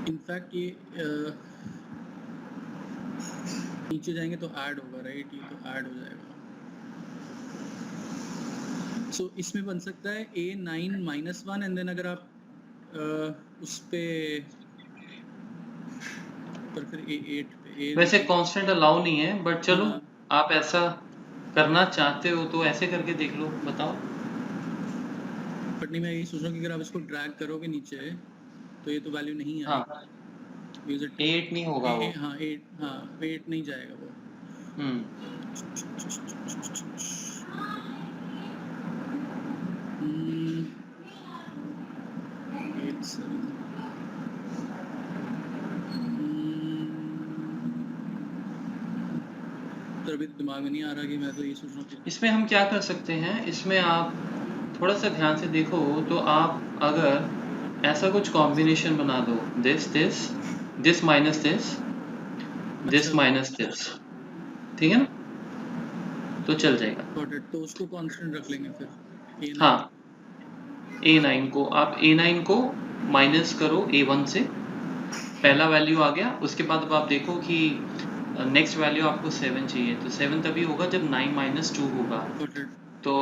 इनफैक्ट ये नीचे जाएंगे तो ऐड होगा राइट, ये तो ऐड हो जाएगा। सो इसमें बन सकता है A9 -1 एंड देन अगर आप उस पे पर फिर A8 पे वैसे कांस्टेंट अलाउ नहीं है, बट चलो हाँ, आप ऐसा करना चाहते हो तो ऐसे करके देख लो, बताओ। बट नहीं मैं यही सोच रहा हूँ कि अगर आप इसको ड्रैग करोगे नीचे तो ये तो वैल्यू नहीं हाँ, आएगी, 8 नहीं होगा वो। हाँ 8 नहीं जाएगा वो। हम्म 8 7 तो अभी दिमाग में नहीं आ रहा कि मैं तो ये सोच रहा हूँ कि इसमें हम क्या कर सकते हैं, इसमें आप थोड़ा सा ध्यान से देखो तो आप अगर ऐसा कुछ कॉम्बिनेशन बना दो, this this this minus this minus this, ठीक है ना, तो चल जाएगा। गॉट इट, तो उसको कांस्टेंट रख लेंगे फिर A9 हाँ, A9 को आप A9 को माइनस करो A1 से, पहला वैल्यू आ गया, उसके बाद अब आप देखो कि नेक्स्ट वैल्यू आपको 7 चाहिए, तो 7 तभी होगा जब 9 - 2 होगा, गॉट इट तो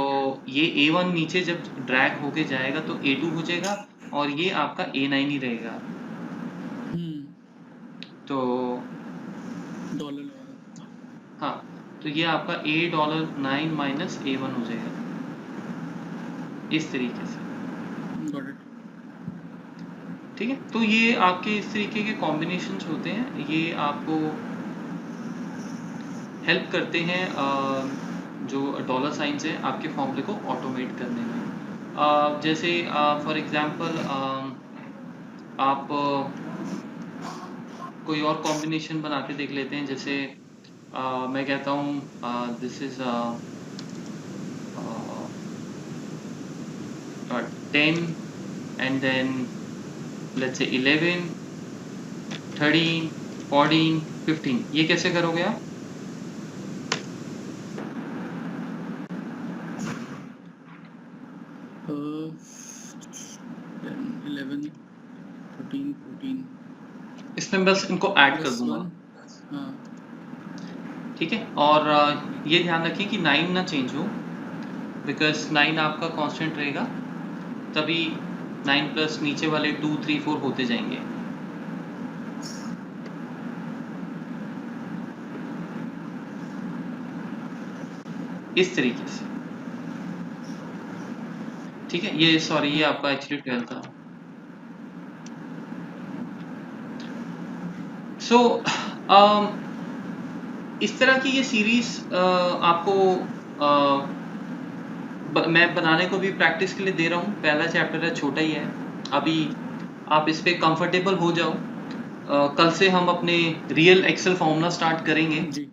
ये A1 नीचे जब ड्रैग होके जाएगा तो A2 हो जाएगा, और ये आपका A9 ही रहेगा, तो डॉलर लगा हाँ, तो ये आपका $9 - A1 हो जाएगा इस तरीके से, गॉट इट। ठीक है। तो ये आपके इस तरीके के कॉम्बिनेशंस होते हैं, ये आपको हेल्प करते हैं जो डॉलर साइंस है आपके फॉर्मूले को ऑटोमेट करने में। जैसे फॉर एग्जांपल आप कोई और कॉम्बिनेशन बना के देख लेते हैं, जैसे मैं कहता हूँ this is 10 and then let's say 11 13 14 15, ये कैसे करोगे आप? Uh, 10 11 13 14 इसमें बस इनको ऐड कर दूंगा, हाँ ठीक है। और ये ध्यान रखिए कि 9 ना चेंज हो, बिकॉज 9 आपका कांस्टेंट रहेगा, तभी 9 प्लस नीचे वाले 2 3 4 होते जाएंगे। इस तरीके से, ठीक है। ये सॉरी, ये आपका एक्चुअली 12 था। सो इस तरह की ये सीरीज आपको मैं बनाने को भी प्रैक्टिस के लिए दे रहा हूँ। पहला चैप्टर है, छोटा ही है, अभी आप इस पे कंफर्टेबल हो जाओ। कल से हम अपने रियल एक्सेल फॉर्मूला स्टार्ट करेंगे जी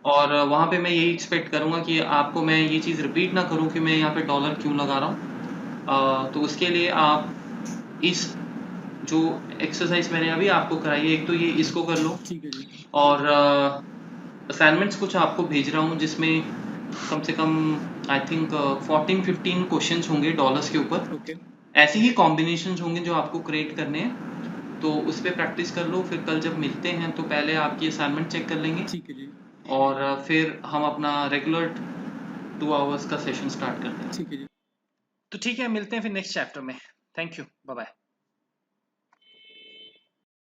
और वहाँ पे मैं यही एक्सपेक्ट करूँगा कि आपको मैं ये चीज़ रिपीट ना करूँ कि मैं यहाँ पे डॉलर क्यों लगा रहा हूँ। तो उसके लिए आप इस जो एक्सरसाइज मैंने अभी आपको कराई है, एक तो ये इसको कर लो ठीक है जी और असाइनमेंट्स कुछ आपको भेज रहा हूँ जिसमें कम से कम आई थिंक 14-15 क्वेश्चंस होंगे डॉलर्स के ऊपर। ओके ऐसे ही कॉम्बिनेशंस होंगे जो आपको क्रिएट करने हैं, तो उस पे प्रैक्टिस कर लो। फिर कल जब मिलते हैं तो पहले आपकी असाइनमेंट चेक कर लेंगे ठीक है जी और फिर हम अपना रेगुलर 2 आवर्स का सेशन स्टार्ट करते हैं। ठीक है जी तो ठीक है, मिलते हैं फिर नेक्स्ट चैप्टर में। Thank you, bye bye.